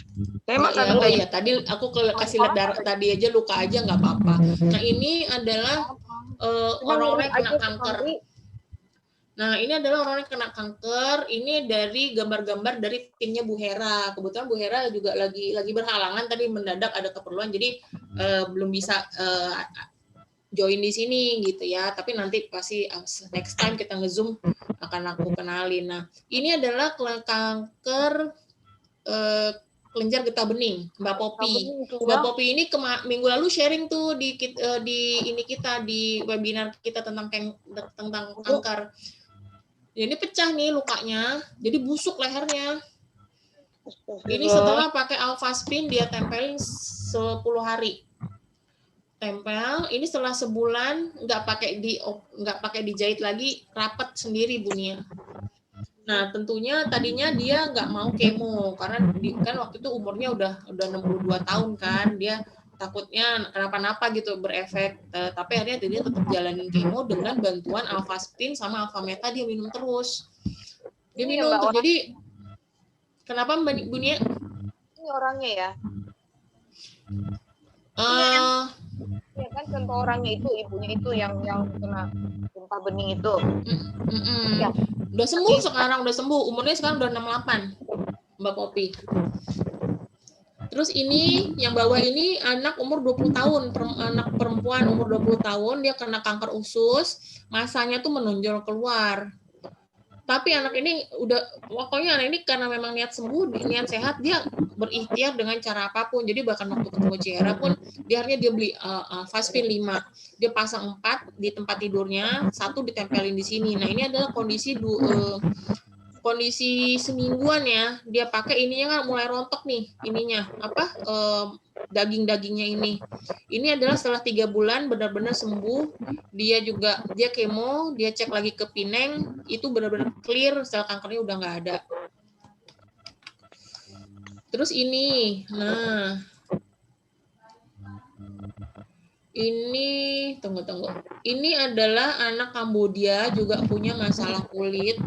Iya, tadi aku kasih lihat darah tadi aja, luka aja nggak apa-apa. Nah, ini adalah orang-orang yang kena kanker. Nah, ini adalah orang yang kena kanker. Ini dari gambar-gambar dari timnya Bu Hera. Kebetulan Bu Hera juga lagi berhalangan tadi, mendadak ada keperluan, jadi belum bisa join di sini gitu ya. Tapi nanti pasti next time kita nge-zoom akan aku kenalin. Nah, ini adalah kanker kelenjar getah bening, Mbak Popi. Mbak Popi ini minggu lalu sharing tuh di webinar kita tentang kanker. Ini pecah nih lukanya, jadi busuk lehernya. Ini setelah pakai Alphaspin dia tempelin 10 hari. Tempel, ini setelah sebulan nggak pakai dijahit lagi, rapat sendiri Bunia. Nah, tentunya tadinya dia nggak mau kemo karena kan waktu itu umurnya udah 62 tahun kan, dia takutnya kenapa-napa gitu berefek. Tapi akhirnya dia tetap jalanin kemo dengan bantuan Alphaspin sama Alphameta, dia minum terus. Dia minum tuh. Jadi kenapa Mbak Bunia? Ini orangnya ya. Ya kan contoh orangnya itu, ibunya itu yang kena getah bening itu. Ya. Udah sembuh sekarang, udah sembuh. Umurnya sekarang udah 68, Mbak Popi. Terus ini, yang bawah ini anak umur 20 tahun, anak perempuan umur 20 tahun, dia kena kanker usus, masanya tuh menonjol keluar. Tapi anak ini pokoknya anak ini karena memang niat sembuh, niat sehat, dia berikhtiar dengan cara apapun. Jadi bahkan waktu ketemu Ciara pun, dia beli Alphaspin 5. Dia pasang 4 di tempat tidurnya, 1 ditempelin di sini. Nah, ini adalah kondisi semingguan ya. Dia pakai ininya kan mulai rontok nih, ininya. Daging-dagingnya ini. Ini adalah setelah 3 bulan benar-benar sembuh. Dia kemo, dia cek lagi ke Pineng, itu benar-benar clear, sel kankernya udah nggak ada. Terus ini, nah, ini tunggu. Ini adalah anak Kambodia juga punya masalah kulit.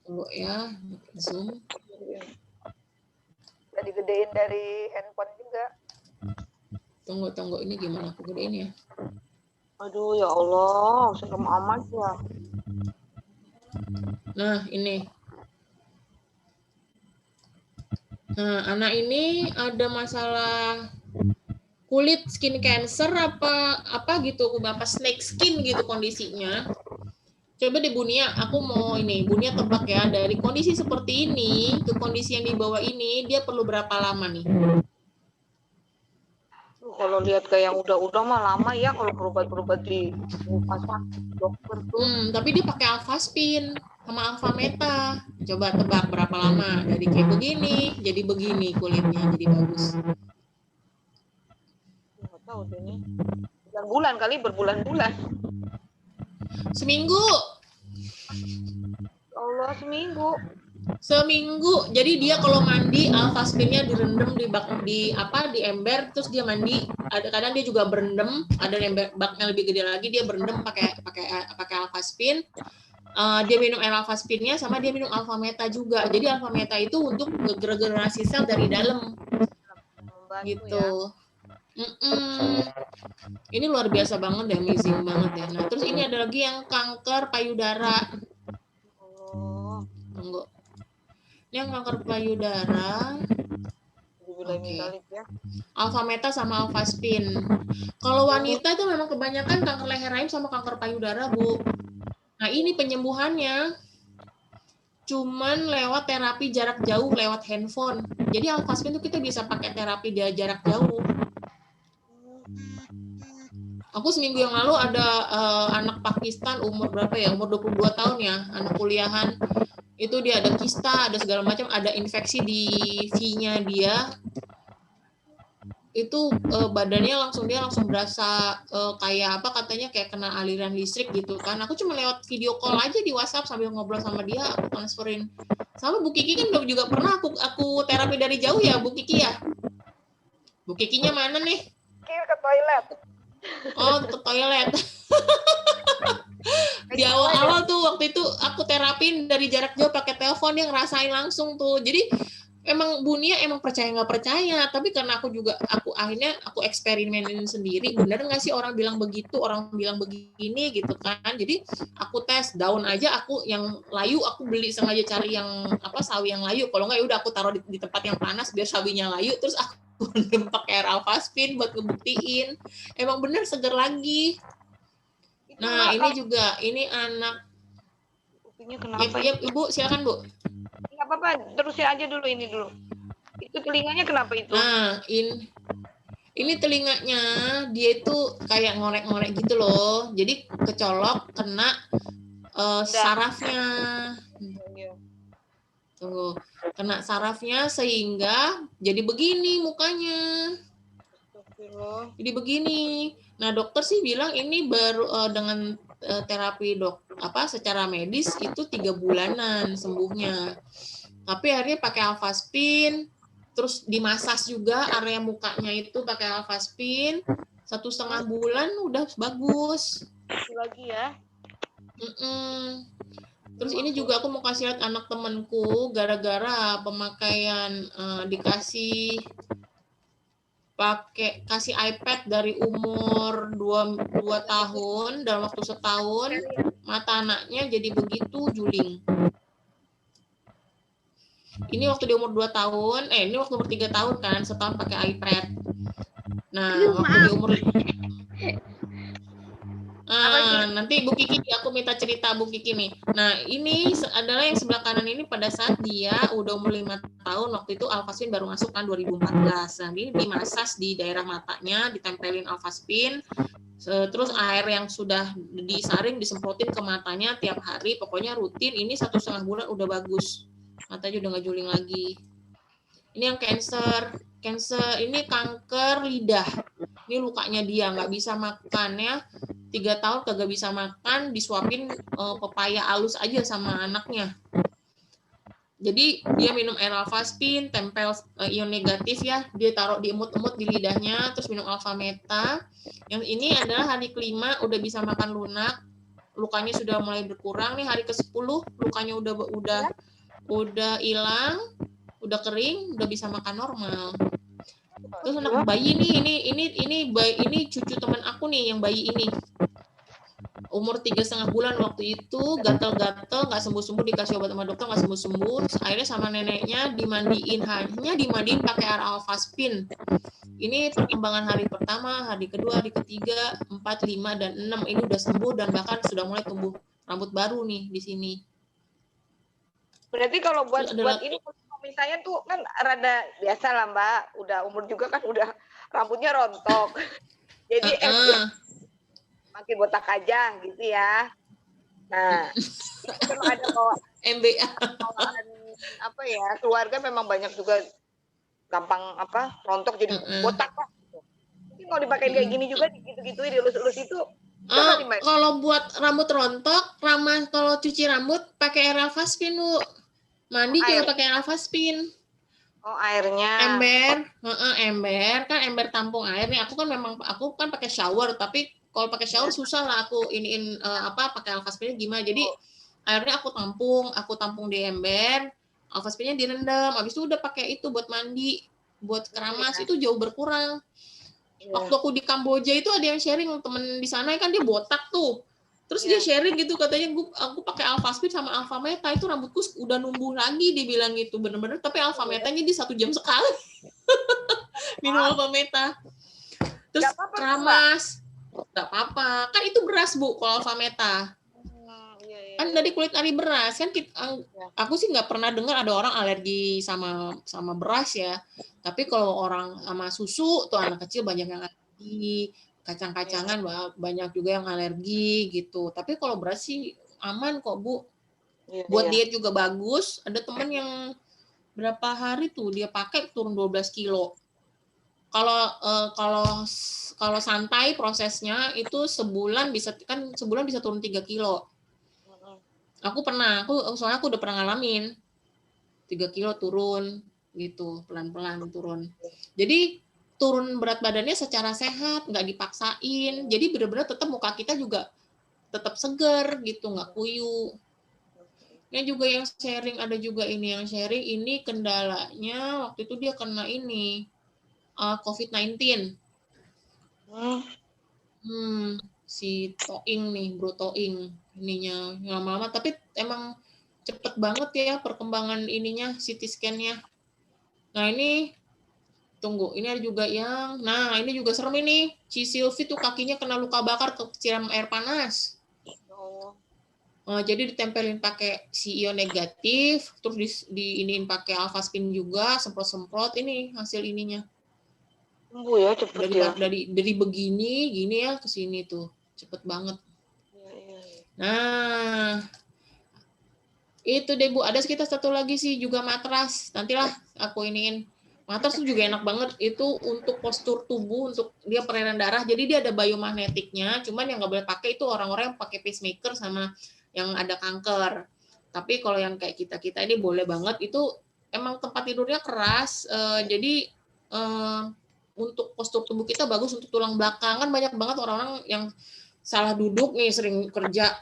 Tunggu ya, zoom. Tadi gedein dari handphone juga. Tunggu, ini gimana aku gedein ya? Aduh ya Allah, serem amat ya. Nah, ini. Nah, anak ini ada masalah kulit, skin cancer apa gitu, snake skin gitu kondisinya. Coba deh Bunia, aku mau Bunia tebak ya, dari kondisi seperti ini ke kondisi yang di bawah ini, dia perlu berapa lama nih? Kalau lihat kayak yang udah mah lama ya kalau berobat di pasar dokter tuh. Tapi dia pakai Alphaspin sama Alphameta. Coba tebak berapa lama dari kayak begini jadi begini kulitnya jadi bagus. Nggak tahu deh nih. Bulan kali, berbulan-bulan. Seminggu. Allah, seminggu. Jadi dia kalau mandi Alphaspinnya direndam di ember, terus dia mandi. Kadang dia juga berendam, ada ember baknya lebih gede lagi, dia berendam pakai Alphaspin. Dia minum air Alphaspinnya sama dia minum Alphameta juga. Jadi Alphameta itu untuk regenerasi sel dari dalam. Gitu. Ini luar biasa banget deh, amazing banget ya. Nah, terus ini ada lagi yang kanker payudara. Tunggu. Ini yang kanker payudara. Okay. Alphameta sama Alphaspin. Kalau wanita itu memang kebanyakan kanker leher rahim sama kanker payudara, Bu. Nah, ini penyembuhannya cuman lewat terapi jarak jauh lewat handphone. Jadi Alphaspin itu kita bisa pakai terapi dia jarak jauh. Aku seminggu yang lalu ada anak Pakistan umur berapa ya? Umur 22 tahun ya, anak kuliahan. Itu dia ada kista, ada segala macam, ada infeksi di V-nya dia. Itu badannya langsung berasa kayak katanya kayak kena aliran listrik gitu kan. Aku cuma lewat video call aja di WhatsApp sambil ngobrol sama dia, aku transferin. Sama Bu Kiki kan juga pernah aku terapi dari jauh ya, Bu Kiki ya. Bu Kikinya mana nih? Kiki ke toilet. Oh, ke toilet. Di awal-awal tuh waktu itu aku terapin dari jarak jauh pakai telepon, dia ngerasain langsung tuh. Jadi emang Bunia emang percaya nggak percaya, tapi karena aku akhirnya eksperimenin sendiri, bener nggak sih orang bilang begitu, orang bilang begini gitu kan. Jadi aku tes daun aja, aku yang layu aku beli, sengaja cari yang sawi yang layu. Kalau nggak ya udah aku taruh di tempat yang panas biar sawinya layu, terus aku dia pakai air alfaspin buat ngebuktiin. Emang bener seger lagi. Itu Nah, Mbak, ini juga, ini anak, kupingnya ya, kenapa ya Ibu, silakan Bu. nggak apa-apa, terusin aja dulu ini dulu. Itu telinganya kenapa itu? Nah, ini telinganya, dia itu kayak ngorek-ngorek gitu loh. Jadi kecolok, kena sarafnya. Iya. Tuh, kena sarafnya sehingga jadi begini mukanya. Astagfirullah. Jadi begini. Nah, dokter sih bilang ini baru dengan terapi secara medis itu 3 bulanan sembuhnya. Tapi akhirnya pakai alfaspin, terus dimasas juga area mukanya itu pakai alfaspin, 1,5 bulan udah bagus. Lagi ya. Terus ini juga aku mau kasih lihat anak temanku gara-gara pemakaian dikasih kasih iPad dari umur 2 tahun, dalam waktu setahun mata anaknya jadi begitu juling. Ini waktu di umur 2 tahun, ini waktu umur 3 tahun kan, setahun pakai iPad. Nah, waktu di umur nanti Bu Kiki, aku minta cerita Bu Kiki nih. Nah, ini adalah yang sebelah kanan ini pada saat dia udah umur 5 tahun, waktu itu alfaspin baru masuk kan 2014. Nah, ini dimasas di daerah matanya, ditempelin alfaspin, terus air yang sudah disaring disemprotin ke matanya tiap hari, pokoknya rutin. Ini 1,5 bulan udah bagus, matanya udah nggak juling lagi. Ini yang cancer ini kanker lidah. Ini lukanya dia nggak bisa makan ya, 3 tahun kagak bisa makan, disuapin pepaya halus aja sama anaknya. Jadi dia minum air alfaspin, tempel ion negatif ya, dia taruh di emut-emut di lidahnya, terus minum alfameta. Yang ini adalah hari kelima udah bisa makan lunak, lukanya sudah mulai berkurang nih, hari ke-10 lukanya udah hilang, udah kering, udah bisa makan normal. Terus anak bayi nih, ini cucu teman aku nih yang bayi ini. Umur 3,5 bulan waktu itu, gatel-gatel, nggak sembuh-sembuh, dikasih obat sama dokter, nggak sembuh-sembuh. Akhirnya sama neneknya hanya dimandiin pakai air alfaspin. Ini perkembangan hari pertama, hari kedua, hari ketiga, 4, 5, dan 6. Ini udah sembuh dan bahkan sudah mulai tumbuh rambut baru nih di sini. Berarti kalau buat ini misalnya tuh kan rada biasa lah Mbak, udah umur juga kan udah rambutnya rontok. Jadi makin botak aja gitu ya. Nah, kalau ada MBA apa ya, keluarga memang banyak juga gampang rontok jadi botak lah. Jadi kalau dipakai kayak gini juga gitu-gitu dilus-lus itu. Kalau buat rambut rontok, ramah kalau cuci rambut pakai air alfaspin, Bu. Mandi juga pakai air alfaspin. Oh, airnya. Ember kan, ember tampung air nih. Aku kan pakai shower, tapi kalau pakai shower susah lah aku pakai alfaspinnya gimana. Jadi airnya aku tampung di ember, alfaspinnya direndam. Habis itu udah pakai itu buat mandi, buat keramas itu jauh berkurang. Waktu aku di Kamboja itu ada yang sharing, temen di sana kan dia botak tuh. Terus dia sharing gitu, katanya aku pakai alfaspin sama alfameta, itu rambutku udah numbuh lagi, dia bilang gitu, bener-bener. Tapi alfametanya di 1 jam sekali minum alfameta. Terus keramas, nggak apa-apa. Kan itu beras Bu, kalau alfameta. Kan dari kulit ari beras kan. Aku sih nggak pernah dengar ada orang alergi sama beras ya. Tapi kalau orang sama susu tuh, anak kecil banyak yang alergi. Kacang-kacangan banyak juga yang alergi gitu. Tapi kalau beras sih aman kok Bu. Buat diet juga bagus. Ada teman yang berapa hari tuh dia pakai turun 12 kilo. Kalau santai prosesnya itu sebulan bisa turun 3 kilo. Soalnya aku udah pernah ngalamin 3 kilo turun gitu, pelan-pelan turun. Jadi turun berat badannya secara sehat, nggak dipaksain. Jadi benar-benar tetap muka kita juga tetap seger gitu, nggak kuyu. Ini juga yang sharing, ada juga ini yang sharing, ini kendalanya waktu itu dia kena ini COVID-19. Si Toing nih, Bro Toing ininya lama-lama, tapi emang cepet banget ya perkembangan ininya, CT scan-nya. Nah ini Tunggu, ini ada juga yang, nah ini juga serem ini. Si Sylvie tuh kakinya kena luka bakar kesiram air panas. Oh. Jadi ditempelin pakai CEO negatif, terus diiniin pakai alphaspin juga, semprot-semprot, ini hasil ininya. Sembuh ya cepet ya. Dari begini, gini ya ke sini tuh, cepet banget. Iya. Nah, itu deh Bu, ada sekitar satu lagi sih juga matras. Nantilah aku iniin. Matras tuh juga enak banget. Itu untuk postur tubuh, untuk dia peredaran darah. Jadi dia ada biomagnetiknya. Cuman yang nggak boleh pakai itu orang-orang yang pakai pacemaker sama yang ada kanker. Tapi kalau yang kayak kita ini boleh banget. Itu emang tempat tidurnya keras. Jadi untuk postur tubuh kita bagus, untuk tulang belakang. Kan banyak banget orang-orang yang salah duduk nih, sering kerja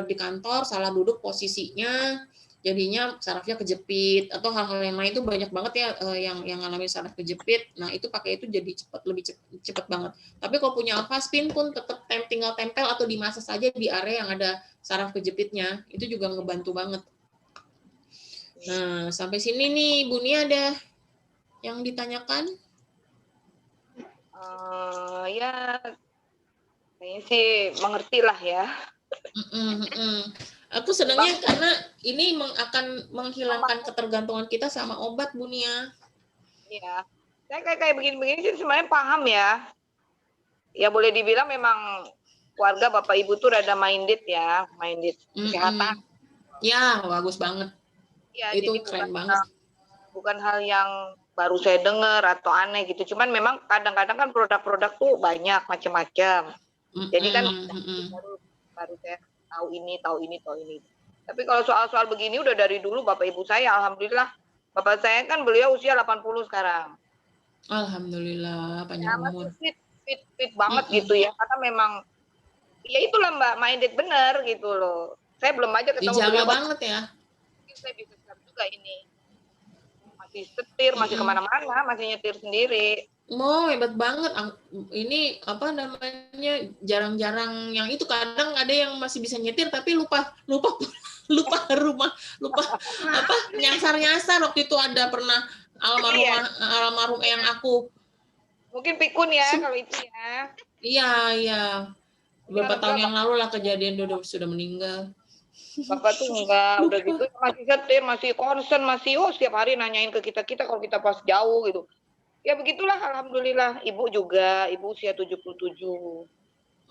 di kantor, salah duduk posisinya, jadinya sarafnya kejepit atau hal-hal yang lain. Itu banyak banget ya yang ngalamin saraf kejepit. Nah itu pakai itu jadi lebih cepat banget. Tapi kalau punya alphaspin pun tetap tinggal tempel atau dimasas saja di area yang ada saraf kejepitnya, itu juga ngebantu banget. Nah sampai sini nih Bu Nia, ada yang ditanyakan? Ya kayaknya sih mengerti lah ya. Aku senangnya karena ini akan menghilangkan ketergantungan kita sama obat, Bu Nia. Iya. Saya kayak begini-begini sih sebenarnya paham ya. Ya boleh dibilang memang keluarga Bapak Ibu tuh rada minded ya, minded kesehatan. Ya, bagus banget. Ya, itu jadi keren banget. Bukan hal yang baru saya dengar atau aneh gitu. Cuman memang kadang-kadang kan produk-produk tuh banyak macam-macam. Jadi kan baru saya tahu ini. Tapi kalau soal-soal begini udah dari dulu Bapak Ibu saya, alhamdulillah. Bapak saya kan beliau usia 80 sekarang. Alhamdulillah, panjang umur. Fit banget gitu ya. Karena memang ya itulah Mbak, minded bener gitu loh. Saya belum aja ketemu beliau banget ya. Saya bisa juga ini. Masih setir, masih kemana-mana, masih nyetir sendiri. Hebat banget. Ini apa namanya, jarang-jarang yang itu. Kadang ada yang masih bisa nyetir tapi lupa rumah, lupa apa, nyasar waktu itu ada pernah almarhum yang aku. Mungkin pikun ya kalau itu ya. Iya. Beberapa tahun yang lalu lah kejadian, sudah meninggal. Bapak tuh enggak, udah gitu masih setir, masih concern, masih setiap hari nanyain ke kita kalau kita pas jauh gitu. Ya begitulah, alhamdulillah. Ibu juga, ibu usia 77.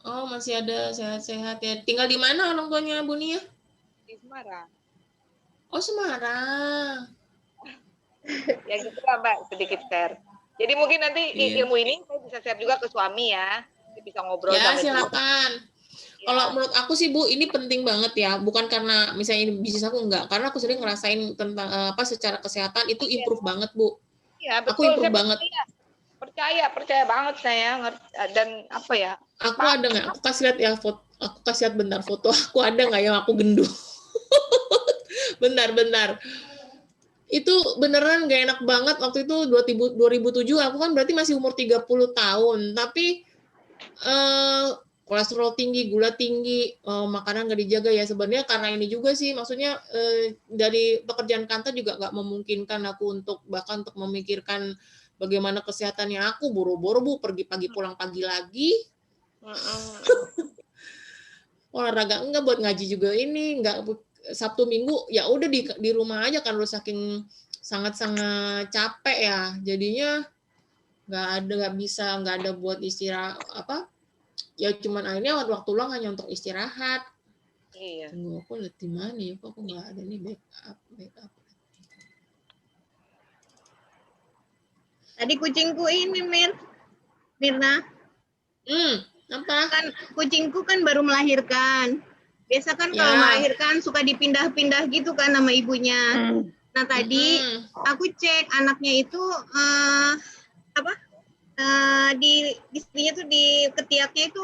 Oh, masih ada sehat-sehat ya. Tinggal di mana orang tuanya Bu Nia? Di Semarang. Oh, Semarang. Ya gitulah Mbak, sedikit share. Jadi mungkin nanti ilmu ini saya bisa share juga ke suami ya. Saya bisa ngobrol ya, silakan. Kalau menurut aku sih Bu, ini penting banget ya. Bukan karena misalnya bisnis aku, enggak. Karena aku sering ngerasain tentang secara kesehatan itu improve banget Bu. Iya, betul. Aku improve banget. Percaya banget saya. Dan apa ya? Aku ada nggak? Aku kasih lihat ya foto. Aku kasih lihat bentar foto. Aku ada nggak yang aku gendut? bentar. Itu beneran gak enak banget. Waktu itu 2007, aku kan berarti masih umur 30 tahun. Tapi kolesterol tinggi, gula tinggi, makanan nggak dijaga ya. Sebenarnya karena ini juga sih, maksudnya dari pekerjaan kantor juga nggak memungkinkan aku untuk memikirkan bagaimana kesehatannya aku. Boro-boro Bu, pergi pagi pulang pagi lagi. Olahraga enggak, buat ngaji juga ini enggak. Sabtu Minggu ya udah di rumah aja kan, udah saking sangat-sangat capek ya. Jadinya nggak ada buat istirahat apa. Ya cuman akhirnya waktu luang hanya untuk istirahat. Iya. Tunggu, aku lihat di mana ya, kok aku nggak ada nih backup. Tadi kucingku ini Mirna. Apa? Kan kucingku kan baru melahirkan. Biasa kan kalau melahirkan suka dipindah-pindah gitu kan sama ibunya. Nah tadi aku cek anaknya itu di istrinya tuh di ketiaknya itu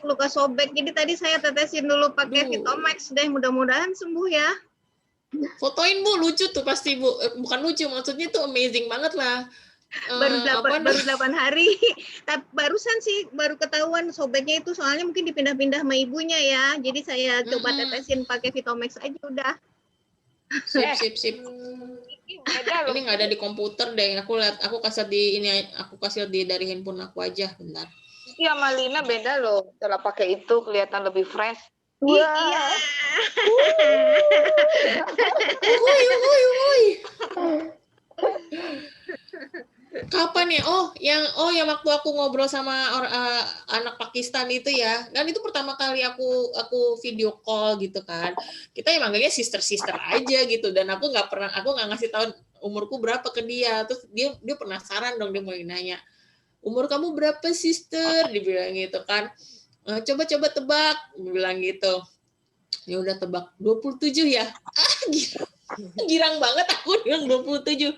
luka sobek. Jadi tadi saya tetesin dulu pakai Vitomax deh, mudah-mudahan sembuh ya. Fotoin Bu, lucu tuh pasti Bu. Bukan lucu, maksudnya tuh amazing banget lah. Baru 8 hari. Tapi baru ketahuan sobeknya itu, soalnya mungkin dipindah-pindah sama ibunya ya. Jadi saya coba tetesin pakai Vitomax aja udah. Sip. Beda loh. Ini nggak ada di komputer deh. Aku kasih di ini, aku kasih di dari handphone aku aja, bentar. Iya, Malina beda loh. Setelah pakai itu kelihatan lebih fresh. Iya. Uhuy. Kapan ya? Yang waktu aku ngobrol sama anak Pakistan itu ya. Kan itu pertama kali aku video call gitu kan. Kita ya manggilnya sister aja gitu, dan aku nggak ngasih tahu umurku berapa ke dia. Terus dia penasaran dong, dia mau nanya, "Umur kamu berapa, sister?" Dibilang gitu kan. Coba tebak, dibilang gitu. Ya udah tebak, 27 ya. Girang banget aku bilang 27.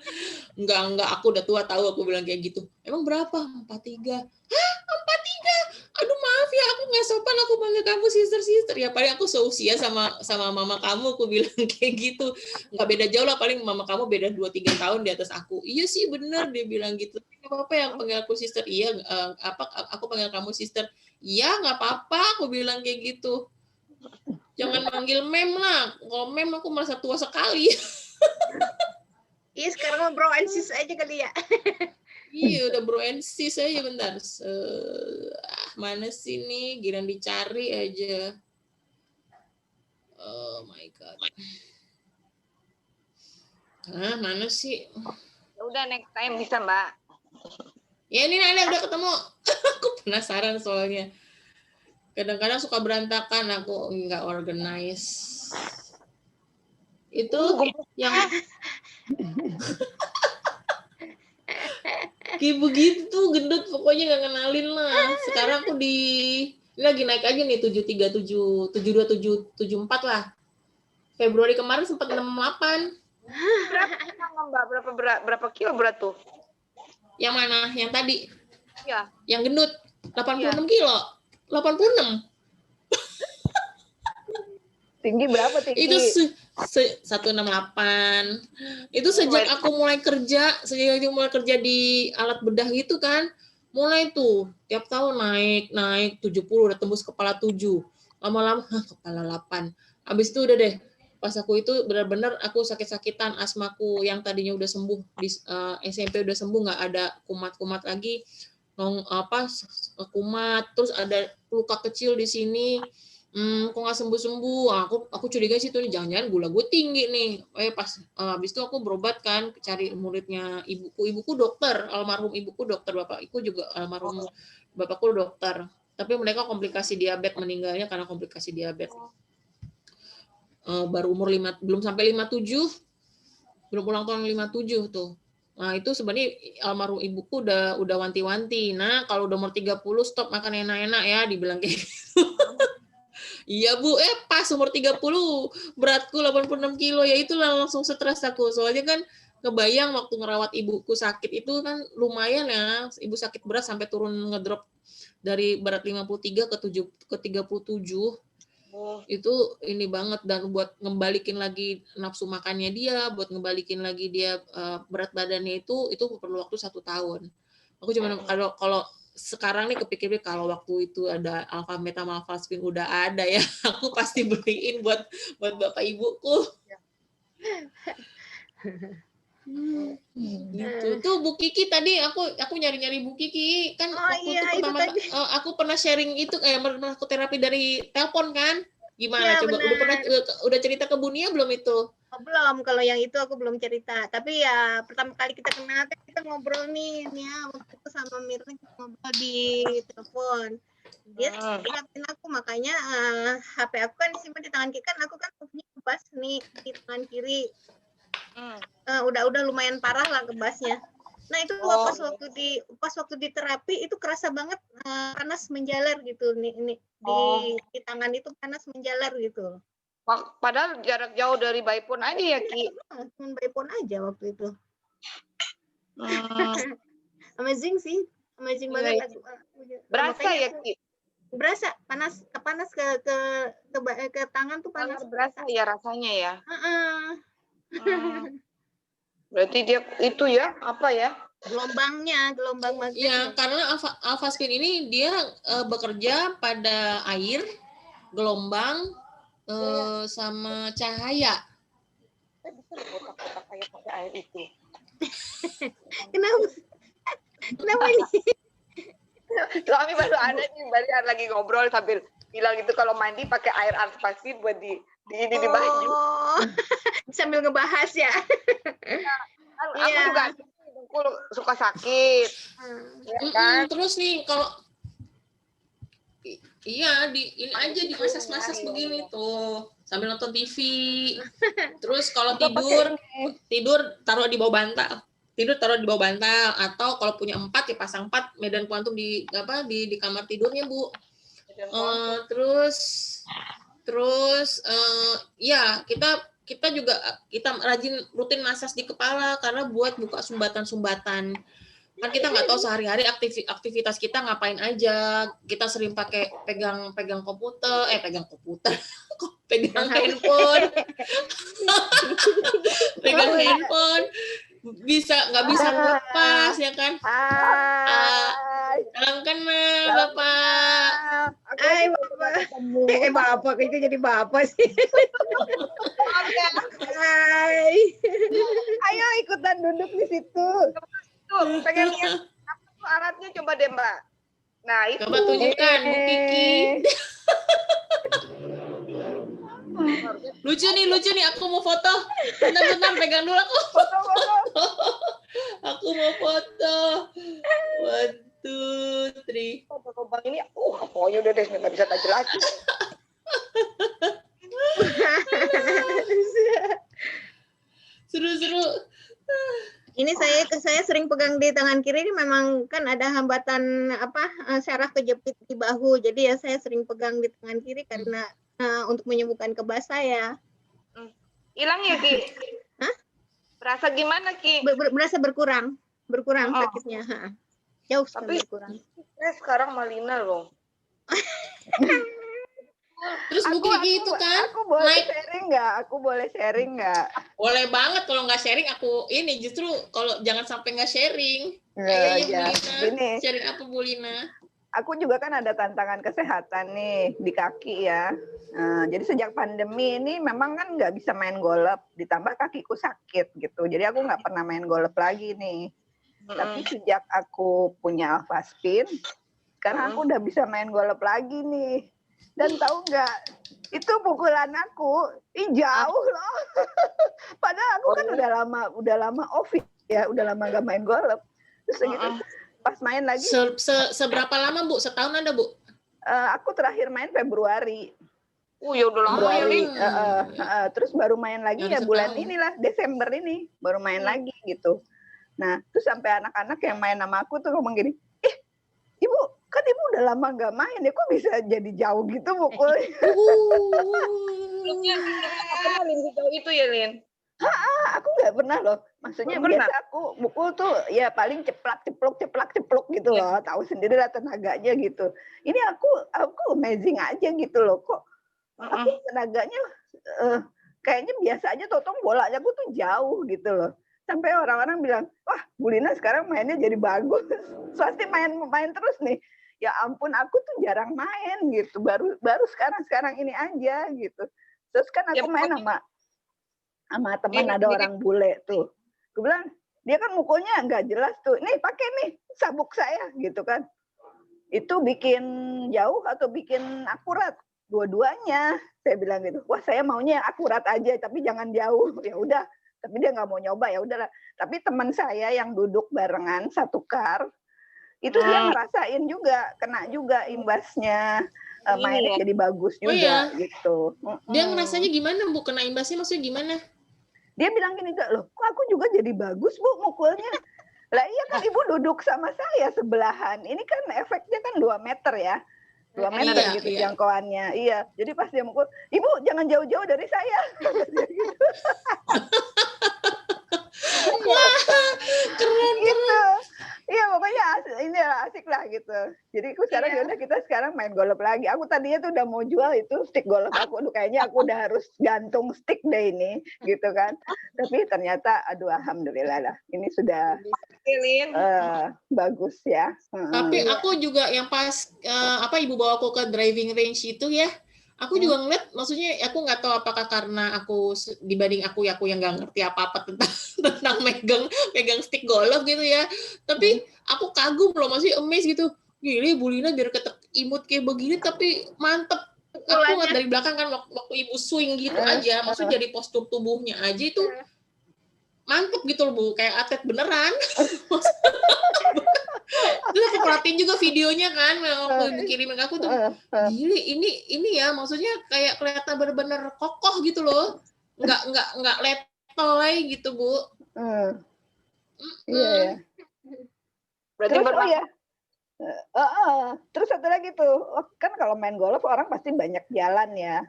Enggak, aku udah tua tahu, aku bilang kayak gitu. Emang berapa? 43. Hah? 43? Aduh maaf ya, aku nggak sopan aku panggil kamu sister. Ya paling aku seusia sama mama kamu, aku bilang kayak gitu. Nggak beda jauh lah, paling mama kamu beda 2-3 tahun di atas aku. Iya sih bener, dia bilang gitu. Nggak apa-apa yang panggil aku sister. Iya, aku panggil kamu sister. Iya, nggak apa-apa, aku bilang kayak gitu. Jangan manggil mem lah. Kalau mem aku merasa tua sekali. Iya, sekarang mau bro and sis aja kali ya. Iya, udah bro and sis aja bentar. Mana sih nih? Giran dicari aja. Oh my god. Mana sih? Ya udah next time bisa, Mbak. Ya ini ada udah ketemu. Aku penasaran soalnya. Kadang-kadang suka berantakan, aku nggak organize. Itu yang kayak begitu gendut, pokoknya nggak kenalin lah. Sekarang aku ini lagi naik aja nih 737, 727, 74 lah. Februari kemarin sempat 68. Berapa kilo berat tuh? Yang mana? Yang tadi? Ya. Yang gendut 86 kilo. 86. Tinggi berapa tinggi? Itu 168. Itu sejak aku mulai kerja di alat bedah gitu kan. Mulai tuh tiap tahun naik 70, udah tembus kepala 7. Lama-lama kepala 8. Habis itu udah deh. Pas aku itu benar-benar aku sakit-sakitan, asmaku yang tadinya udah sembuh di SMP udah sembuh, nggak ada kumat-kumat lagi. Kumat, terus ada luka kecil di sini. Kok nggak sembuh-sembuh? Aku curiga sih tuh nih, jangan-jangan gula gue tinggi nih. Pas habis itu aku berobat kan, cari muridnya ibuku dokter, almarhum ibuku dokter, bapakku juga almarhum bapakku dokter. Tapi mereka komplikasi diabetes, meninggalnya karena komplikasi diabetes. Baru umur belum sampai 57, belum ulang tahun 57 tuh. Nah, itu sebenarnya almarhum ibuku udah wanti-wanti. Nah, kalau udah umur 30 stop makan enak-enak ya, dibilang kayak gitu. Iya, Bu. Pas umur 30, beratku 86 kilo. Ya itulah langsung stres aku. Soalnya kan kebayang waktu ngerawat ibuku sakit itu kan lumayan ya. Ibu sakit berat sampai turun ngedrop dari berat 53 ke 37. Itu ini banget, dan buat ngembalikin lagi nafsu makannya dia, buat ngembalikin lagi dia berat badannya itu perlu waktu 1 tahun. Aku cuma kalau sekarang nih kepikir kalau waktu itu ada alfa metamalvalspin udah ada ya, aku pasti beliin buat bapak ibuku. Gitu. Tuh Bu Kiki tadi aku nyari-nyari Bu Kiki kan waktu itu pertama aku pernah sharing itu pernah aku terapi dari telepon kan. Gimana coba udah cerita ke Bunia belum itu? Belum, kalau yang itu aku belum cerita. Tapi ya pertama kali kita kenal kita ngobrol nih ya, waktu itu sama Mirna kita ngobrol di telepon. Dia terapin aku, makanya HP aku kan disimpan di tangan kiri, kan aku kan punya kebas nih di tangan kiri. Udah lumayan parah lah kebasnya. Nah itu pas waktu di terapi itu kerasa banget panas menjalar gitu nih di tangan itu panas menjalar gitu. Padahal jarak jauh dari Baipun aja ya, Ki. Cuma Baipun aja waktu itu. Amazing sih, amazing banget. Berasa ya, Ki? Berasa panas ke tangan tuh panas. Berasa ya rasanya ya. Berarti dia itu ya apa ya? Gelombang magnet. Ya, karena alfaspin ini dia bekerja pada air, gelombang, sama cahaya. Saya bisa kotak-kotak kayak pakai air itu. Kenapa? Kenapa ini? Suami baru ada nih, baru lagi ngobrol sambil bilang itu kalau mandi pakai air pasti buat di di baju. Oh, sambil ngebahas ya. Aku Iya. juga aku suka sakit. Ya kan? Terus nih kalau iya ini aja di masas-masas begini tuh sambil nonton TV. Terus kalau tidur taruh di bawah bantal. Atau kalau punya 4 ya pasang 4 medan kuantum di kamar tidurnya, Bu. Terus ya kita juga rajin rutin masas di kepala karena buat buka sumbatan-sumbatan. Kan kita nggak tahu sehari-hari aktivitas kita ngapain aja. Kita sering pakai pegang komputer, pegang handphone. Pegang handphone nggak bisa lepas ya kan. Salam kenal Bapak. Hai Bapak. Bapak itu jadi Bapak sih. Hai. Ayo ikutan duduk di situ. Tuh, pengen lihat apa tuh alatnya, coba deh Mbak. Nah itu. Coba tunjukkan Bu Kiki. Lucu nih, aku mau foto. Bentar, pegang dulu aku. Foto. Aku mau foto. 1, 2, 3. Foto lubang ini, pokoknya udah deh, nggak bisa tak jelasin. Seru. Ini saya sering pegang di tangan kiri, ini memang kan ada hambatan syaraf kejepit di bahu. Jadi ya saya sering pegang di tangan kiri karena untuk menyembuhkan kebas saya. Hilang ya Ki? Hah? Berasa gimana Ki? Berasa berkurang sakitnya. Jauh sekali berkurang. Saya sekarang Malina loh. Terus Bu Kiki itu kan Aku boleh naik. sharing nggak? Boleh banget, kalau nggak sharing aku ini justru kalau jangan sampai nggak sharing. Ya, Bu Lina. gini. Sharing apa Bu Lina? Aku juga kan ada tantangan kesehatan nih di kaki ya. Jadi sejak pandemi ini memang kan nggak bisa main golf, ditambah kakiku sakit gitu. Jadi aku nggak pernah main golf lagi nih. Tapi sejak aku punya Alphaspin, sekarang aku udah bisa main golf lagi nih. Dan tahu nggak, itu pukulan aku jauh loh. Padahal aku kan udah lama off ya, udah lama nggak main golf. Terus gitu, pas main lagi. Seberapa lama Bu? Setahun ada Bu? Aku terakhir main Februari. Ya udah lama ya Lin. Terus baru main lagi ya bulan inilah, Desember ini baru main lagi gitu. Nah, terus sampai anak-anak yang main sama aku tuh ngomong gini, Ibu, kan Ibu udah lama nggak main ya, kok bisa jadi jauh gitu mukulnya? Sebelumnya nggak pernah Lin sejauh itu ya Lin? Aku nggak pernah loh. Maksudnya biasa aku mukul tuh ya paling ceplak ceplok gitu loh. Tahu sendiri lah tenaganya gitu. Ini aku amazing aja gitu loh. Kok aku tenaganya kayaknya biasa aja, totong bolanya aku tuh jauh gitu loh. Sampai orang-orang bilang, wah Bu Lina sekarang mainnya jadi bagus. Pasti main terus nih. Ya ampun, aku tuh jarang main gitu. Baru sekarang ini aja gitu. Terus kan aku main sama teman ada orang bule tuh. Gue bilang, dia kan mukulnya nggak jelas tuh. Nih pakai nih sabuk saya gitu kan. Itu bikin jauh atau bikin akurat? Dua-duanya. Saya bilang gitu. Wah saya maunya yang akurat aja, tapi jangan jauh. Ya udah. Tapi dia nggak mau nyoba, ya udahlah. Tapi teman saya yang duduk barengan satu kar, itu dia ngerasain juga, kena juga imbasnya. Mainnya jadi bagus juga gitu. Dia ngerasanya gimana Bu? Kena imbasnya maksudnya gimana? Dia bilang gini, loh kok aku juga jadi bagus Bu mukulnya. Lah iya kan Ibu duduk sama saya sebelahan. Ini kan efeknya kan 2 meter ya. 2 meter gitu jangkauannya. Iya. Jadi pas dia mukul, Ibu jangan jauh-jauh dari saya. Wah, keren gitu. Iya pokoknya ini asik lah gitu. Jadi aku sekarang yaudah kita sekarang main golf lagi. Aku tadinya tuh udah mau jual itu stick golf aku. Aduh kayaknya aku udah harus gantung stick deh ini gitu kan. Tapi ternyata aduh alhamdulillah lah. Ini sudah bagus ya. Tapi aku juga yang pas Ibu bawa aku ke driving range itu ya. Aku juga ngeliat, maksudnya aku nggak tahu apakah karena aku dibanding aku yang nggak ngerti apa-apa tentang megang stick golf gitu ya. Tapi aku kagum loh, masih amazed gitu. Gila, Bu Lina biar ketek imut kayak begini tapi mantep. Aku ngeliat dari belakang kan waktu ibu swing gitu aja, maksudnya dari postur tubuhnya aja itu mantep gitu loh Bu, kayak atlet beneran. Terus aku perhatiin juga videonya kan, waktu ibu kirimin aku tuh, gila ini ya, maksudnya kayak kelihatan bener-bener kokoh gitu loh, nggak letelai gitu Bu. Iya. Berarti terus terus satu lagi tuh, kan kalau main golf orang pasti banyak jalan ya.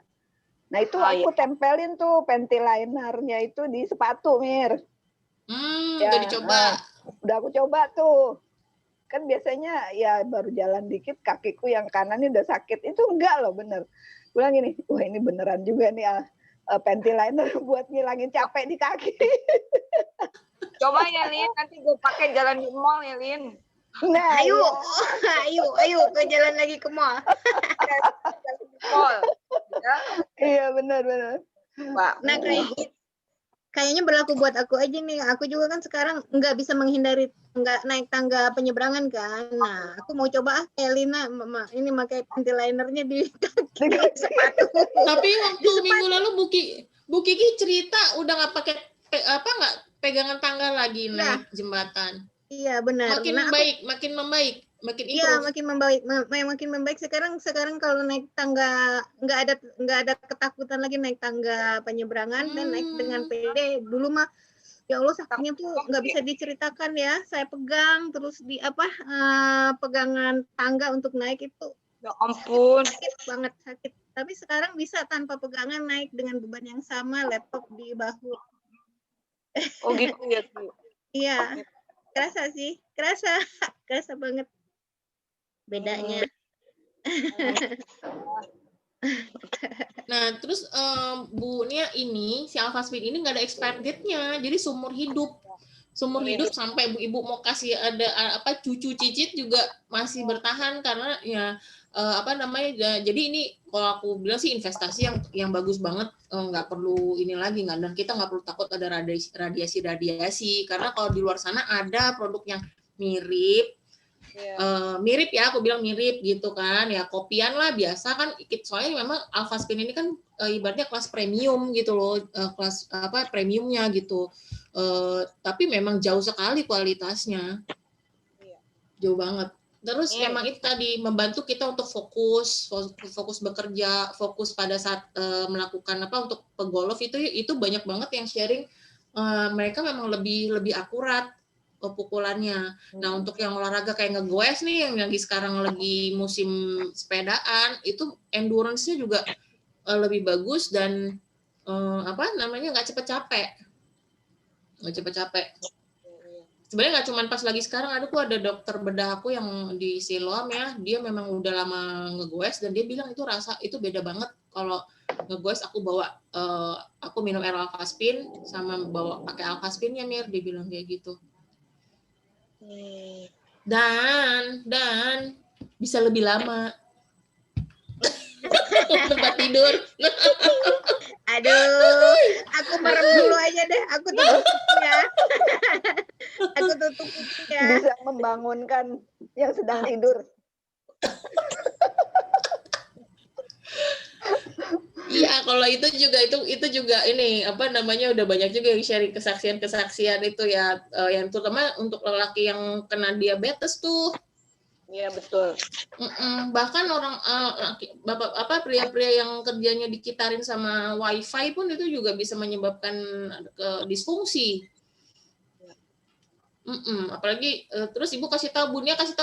Nah itu aku tempelin tuh panty linernya itu di sepatu, Mir. Ya, udah dicoba. Udah aku coba tuh. Kan biasanya ya baru jalan dikit kakiku yang kanan ini udah sakit. Itu enggak loh, bener. Bilang gini, wah ini beneran juga nih panty liner buat ngilangin capek di kaki. Coba ya, Lin. Nanti gue pakai jalan di mall ya, Lin. Nah, ayo ke jalan lagi ke mall. Ya. Iya benar. Nah kayaknya berlaku buat aku aja nih. Aku juga kan sekarang nggak bisa menghindari nggak naik tangga penyeberangan kan. Nah aku mau coba kayak Lina ini pakai panty linernya di kaki sepatu. Tapi waktu minggu lalu Bu Kiki cerita udah nggak pakai nggak pegangan tangga lagi naik jembatan. Iya benar. Makin membaik, makin improve. Iya makin membaik. Sekarang kalau naik tangga nggak ada ketakutan lagi naik tangga penyeberangan dan naik dengan pede. Dulu mah ya Allah sakitnya tuh nggak bisa diceritakan ya. Saya pegang terus di pegangan tangga untuk naik itu. Ya ampun. Sakit banget sakit. Tapi sekarang bisa tanpa pegangan naik dengan beban yang sama, laptop di bahu. Oh gitu ya. Iya. Kerasa sih, kerasa banget bedanya. Nah, terus Bu Nia ini, si Alpha Spin ini nggak ada expired date-nya, jadi seumur hidup sampai ibu mau kasih ada cucu cicit juga masih bertahan karena ya jadi ini kalau aku bilang sih investasi yang bagus banget, nggak perlu ini lagi dan kita nggak perlu takut ada radiasi karena kalau di luar sana ada produk yang mirip ya, aku bilang mirip gitu kan ya, kopian lah biasa kan, soalnya memang Alpha Spin ini kan ibaratnya kelas premium gitu loh, kelas premiumnya gitu, tapi memang jauh sekali kualitasnya, jauh banget. Terus memang itu tadi membantu kita untuk fokus bekerja, fokus pada saat melakukan untuk pegolf itu banyak banget yang sharing, mereka memang lebih akurat pukulannya. Nah untuk yang olahraga kayak ngegoes nih yang lagi sekarang lagi musim sepedaan itu endurance-nya juga lebih bagus dan nggak cepet capek. Sebenarnya nggak cuma pas lagi sekarang, ada dokter bedah aku yang di Siloam ya, dia memang udah lama ngegoes dan dia bilang itu beda banget kalau ngegoes aku minum air Alpha Spin sama bawa pakai Alpha Spin-nya, Mir, dia bilang kayak gitu. Dan bisa lebih lama tempat tidur. Aduh, aku merem dulu aja deh, aku tutup ya. Bisa membangunkan yang sedang tidur. Iya, kalau itu juga ini udah banyak juga yang sharing kesaksian itu ya, yang terutama untuk lelaki yang kena diabetes tuh. Iya betul. Bahkan orang pria-pria yang kerjanya dikitarin sama wifi pun itu juga bisa menyebabkan disfungsi. Apalagi terus ibu kasih tahu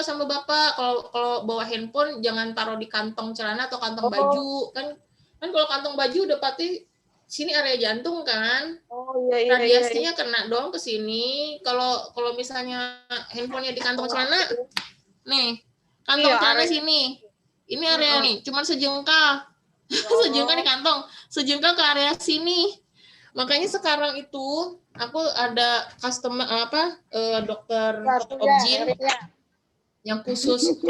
sama bapak kalau bawa handphone jangan taruh di kantong celana atau kantong baju kan kalau kantong baju udah pasti sini area jantung kan, radiasinya kena dong ke sini. Kalau misalnya handphonenya di kantong celana, nih kantong celana sini, ini area nih cuman sejengkal, sejengkal di kantong, sejengkal ke area sini. Makanya sekarang itu aku ada customer dokter objin. yang khusus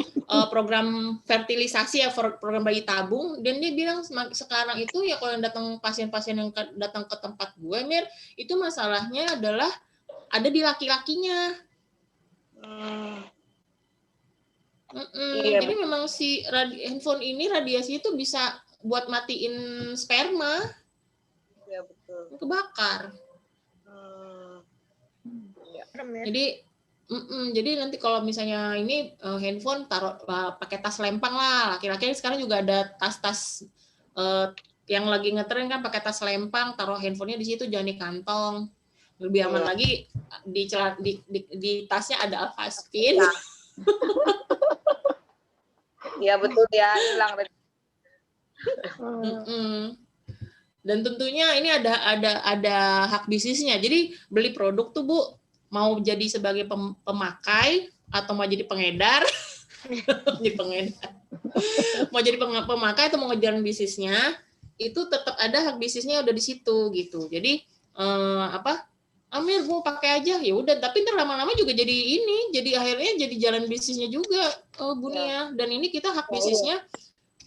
program fertilisasi ya, program bayi tabung, dan dia bilang sekarang itu ya kalau yang datang pasien-pasien yang datang ke tempat gue, Mir, itu masalahnya adalah ada di laki-lakinya. Iya, Jadi memang si handphone ini radiasi itu bisa buat matiin sperma. Iya betul. Kebakar. Iya. Jadi nanti kalau misalnya ini handphone taruh pakai tas lempang lah. Laki-laki sekarang juga ada tas-tas yang lagi ngetren kan, pakai tas lempang, taruh handphonenya di situ, jangan di kantong. Lebih aman lagi di tasnya ada Alphaspin. Iya betul ya, hilang. Dan tentunya ini ada hak bisnisnya. Jadi beli produk tuh Bu, mau jadi sebagai pemakai atau mau jadi pengedar, mau jadi pemakai atau mau ngejalan bisnisnya, itu tetap ada hak bisnisnya udah di situ gitu. Jadi Amir mau pakai aja, ya udah. Tapi ntar lama-lama juga jadi akhirnya jadi jalan bisnisnya juga, Bu Nia. Dan ini kita hak bisnisnya.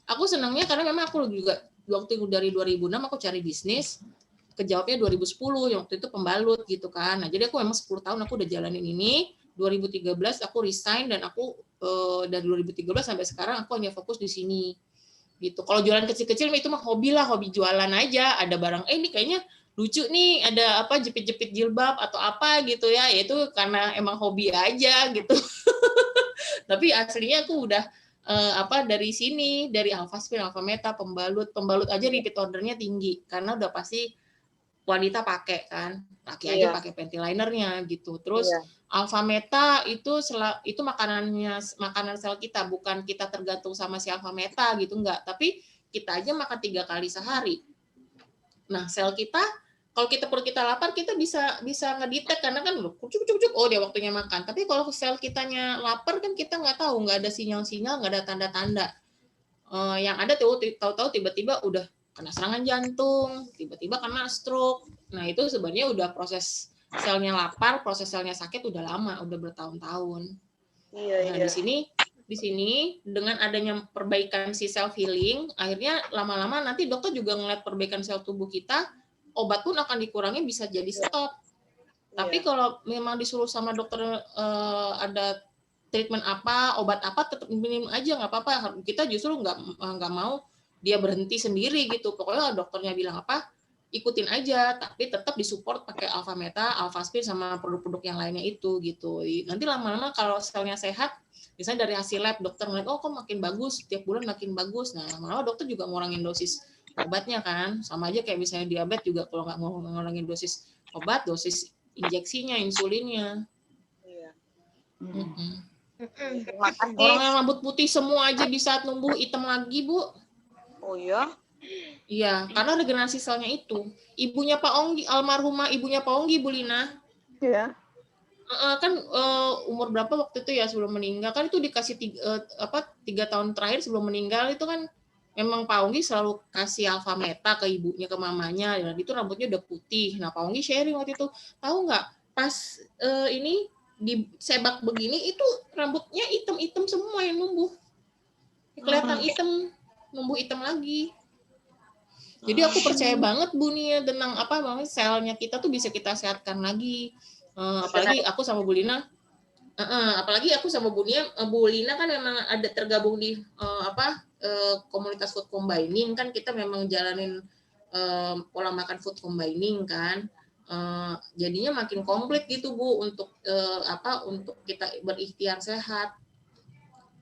Aku senangnya karena memang aku juga waktu dari 2006 aku cari bisnis, kejawabnya 2010 yang waktu itu pembalut gitu kan. Nah, jadi aku memang 10 tahun aku udah jalanin ini. 2013 aku resign dan aku dari 2013 sampai sekarang aku hanya fokus di sini. Gitu. Kalau jualan kecil-kecil itu mah hobi lah, hobi jualan aja. Ada barang ini kayaknya lucu nih, ada apa jepit-jepit jilbab atau apa gitu ya. Ya itu karena emang hobi aja gitu. Tapi aslinya aku udah dari sini, dari Alphaspin, Alphameta, pembalut aja repeat ordernya tinggi karena udah pasti wanita pakai kan, laki aja pakai panty linernya gitu. Terus Alphameta itu makanan sel kita, bukan kita tergantung sama si Alphameta gitu, enggak, tapi kita aja makan 3 kali sehari. Nah, sel kita kalau perut kita lapar, kita bisa ngedetect karena kan cucuk, oh dia waktunya makan. Tapi kalau sel kitanya lapar kan kita nggak tahu, nggak ada sinyal-sinyal, nggak ada tanda-tanda. Yang ada tahu-tahu tiba-tiba udah kena serangan jantung, tiba-tiba kena stroke. Nah itu sebenarnya udah proses selnya lapar, proses selnya sakit udah lama, udah bertahun-tahun. Nah di sini dengan adanya perbaikan si self healing, akhirnya lama-lama nanti dokter juga ngeliat perbaikan sel tubuh kita. Obat pun akan dikurangi, bisa jadi stop. Tapi kalau memang disuruh sama dokter ada treatment apa, obat apa, tetap minum aja, nggak apa-apa. Kita justru nggak mau dia berhenti sendiri gitu. Pokoknya dokternya bilang apa, ikutin aja. Tapi tetap disupport pakai Alphameta, Alphaspin, sama produk-produk yang lainnya itu gitu. Nanti lama-lama kalau selnya sehat, misalnya dari hasil lab dokter ngeliat, oh kok makin bagus, tiap bulan makin bagus. Nah lama-lama dokter juga ngurangin dosis obatnya kan, sama aja kayak misalnya diabetes juga kalau nggak mau ngurangin dosis obat, dosis injeksinya, insulinnya. Iya. Orang yang rambut putih semua aja bisa numbuh hitam lagi, Bu. Oh ya? Iya, karena regenerasi selnya itu. Ibunya Pak Onggi, almarhumah ibunya Pak Onggi, Bu Lina. Iya. Kan umur berapa waktu itu ya sebelum meninggal, kan itu dikasih 3 tahun terakhir sebelum meninggal itu kan memang Pak Onggi selalu kasih Alphameta ke ibunya, ke mamanya, dan itu rambutnya udah putih. Nah, Pak Onggi sharing waktu itu, tahu nggak, pas ini di sebak begini, itu rambutnya hitam-hitam semua yang numbuh. Kelihatan hitam, numbuh hitam lagi. Jadi aku percaya banget, Bu Nia, tentang selnya kita tuh bisa kita sehatkan lagi. Apalagi aku sama Bu Lina, Bu Lina kan memang ada tergabung di komunitas food combining kan, kita memang jalanin pola makan food combining kan, jadinya makin komplit gitu Bu untuk untuk kita berikhtiar sehat,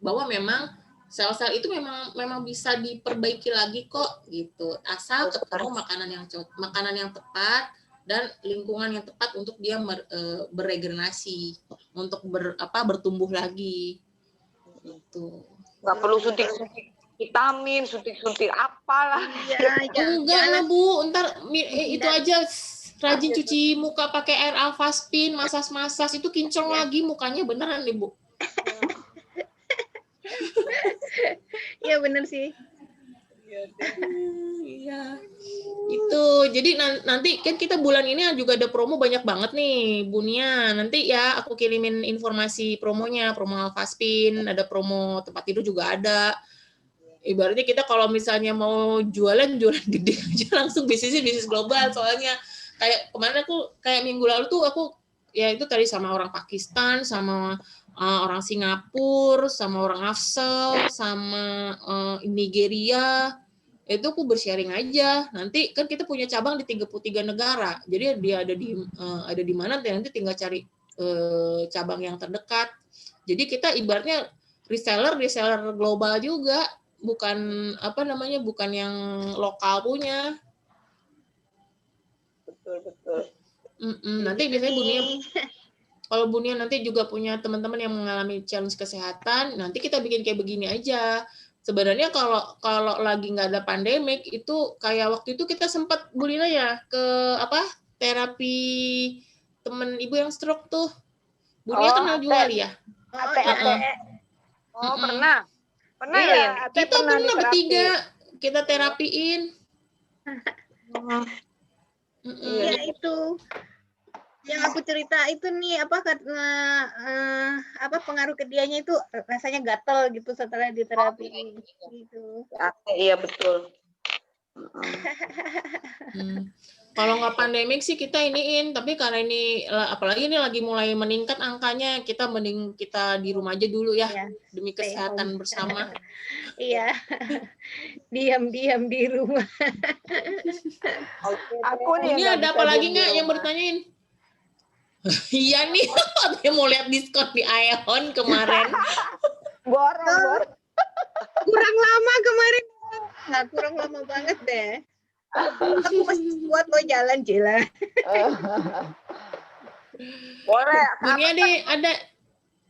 bahwa memang sel-sel itu memang bisa diperbaiki lagi kok gitu, asal ketemu makanan yang tepat dan lingkungan yang tepat untuk dia beregenerasi, untuk bertumbuh lagi gitu. Nggak perlu suntik-suntik vitamin, suntik-suntik apalah. Enggak lah Bu, ntar itu aja rajin cuci muka pakai air Alphaspin, masas itu kinclong lagi mukanya, beneran deh Bu. Iya bener sih. Iya. Itu. Jadi nanti kan kita bulan ini juga ada promo banyak banget nih, Bunia. Nanti ya aku kirimin informasi promonya, promo Alphaspin, ada promo tempat tidur juga ada. Ibaratnya kita kalau misalnya mau jualan gede aja langsung bisnis global. Soalnya kayak kemarin kayak minggu lalu tuh aku ya itu tadi sama orang Pakistan, sama orang Singapura, sama orang Afsel, sama Nigeria. Itu aku bersharing aja. Nanti kan kita punya cabang di 33 negara. Jadi dia ada di mana nanti tinggal cari cabang yang terdekat. Jadi kita ibaratnya reseller global juga, bukan bukan yang lokal punya. Betul. Nanti biasanya Bunia, kalau Bunia nanti juga punya teman-teman yang mengalami challenge kesehatan, nanti kita bikin kayak begini aja. Sebenarnya kalau lagi nggak ada pandemik itu kayak waktu itu kita sempat Bulina ya ke terapi temen ibu yang stroke tuh. Bunia kenal juga ya? Pernah Iya, Lin. Kita pernah bertiga kita terapiin. Iya itu yang aku cerita itu nih karena pengaruh ke dianya itu rasanya gatel gitu setelah diterapi gitu. Iya betul. Kalau nggak pandemik sih kita iniin, tapi karena ini apalagi ini lagi mulai meningkat angkanya, kita mending kita di rumah aja dulu ya, demi kesehatan bersama. Iya, diam-diam di rumah. Aku nih ini ada apa lagi nggak yang bertanyain? Iya nih, dia mau lihat diskon di Aeon kemarin. Borong. Kurang lama kemarin. Nah, kurang lama banget deh. Aku masih kuat mau jalan. Boleh. Bunia deh,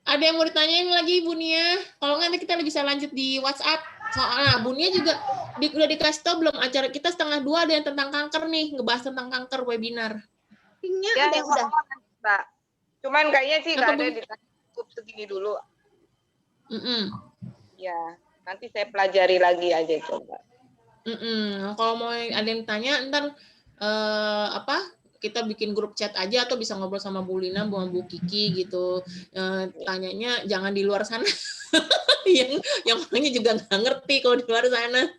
ada yang mau ditanyain lagi Bunia? Kalau nggak nanti kita bisa lanjut di WhatsApp. Soalnya Bunia juga udah dikasih tahu belum acara kita 1:30 ada yang tentang kanker nih, ngebahas tentang kanker webinar. Ya, udah. Mbak. Cuman kayaknya sih nggak ada di cukup segini dulu. Ya, nanti saya pelajari lagi aja coba. Kalau mau ada yang tanya, ntar kita bikin grup chat aja atau bisa ngobrol sama Bu Lina, Bu Kiki gitu. Tanyanya jangan di luar sana. yang orangnya juga nggak ngerti kalau di luar sana.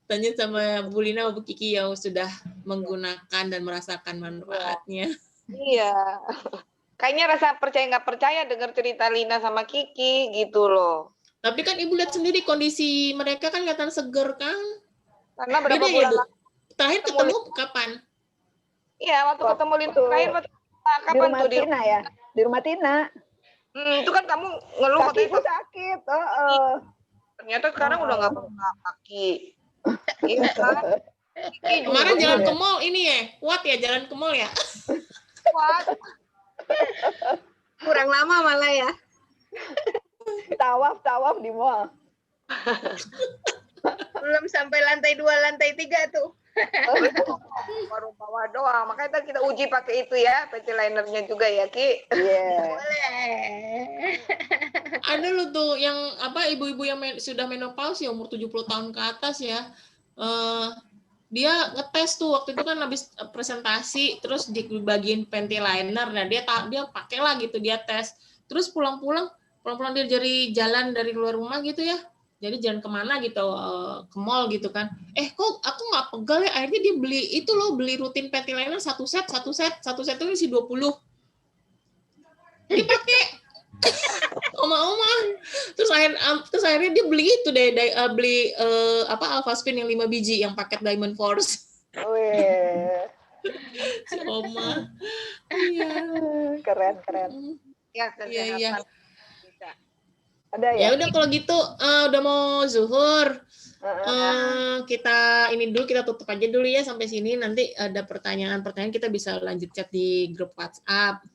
Tanya sama Bu Lina, Bu Kiki yang sudah menggunakan dan merasakan manfaatnya. Iya. Kayaknya rasa percaya nggak percaya dengar cerita Lina sama Kiki gitu loh. Tapi kan Ibu lihat sendiri kondisi mereka kan kelihatan seger kan? Karena berapa bulan lalu terakhir ketemu kapan? Iya, waktu ketemu Lina terakhir kapan tuh di rumah Tina. Itu kan kamu ngeluh katanya sakit. Ternyata sekarang udah nggak pernah kaki. Iya kan? Kemarin jalan ke mall ini ya, kuat ya jalan ke mall ya? Kuat. Kurang lama malah ya. Tawaf di mall. Belum sampai lantai 2, lantai 3 tuh. Baru bawah doang. Makanya kita uji pakai itu ya, PT linernya juga ya, Ki. Boleh. Ada loh tuh yang ibu-ibu yang sudah menopause ya umur 70 tahun ke atas ya. Dia ngetes tuh waktu itu kan habis presentasi terus dibagiin panty liner. Nah, dia pakailah gitu dia tes. Terus pulang-pulang dia dari jalan dari luar rumah gitu ya. Jadi jalan kemana gitu, ke mall gitu kan. Kok aku nggak pegal ya, akhirnya dia beli rutin panty liner satu set itu isi 20. Dia pakai oma-oma. Terus akhirnya dia beli itu beli Alphaspin yang 5 biji yang paket Diamond Force. Si oma. Iya. Keren. Iya. Ada ya? Ya udah kalau gitu udah mau zuhur. Kita ini dulu, kita tutup aja dulu ya sampai sini. Nanti ada pertanyaan kita bisa lanjut chat di grup WhatsApp.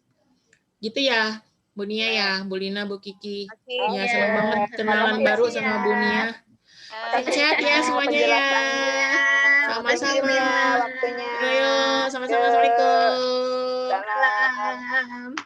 Gitu ya, Bu Nia ya, Bu Lina, Bu Kiki. Ya, senang banget kenalan baru sama Bu Nia. Sehat ya semuanya ya. Sama-sama. Waktunya. Ayo, sama-sama. Assalamualaikum. Salam.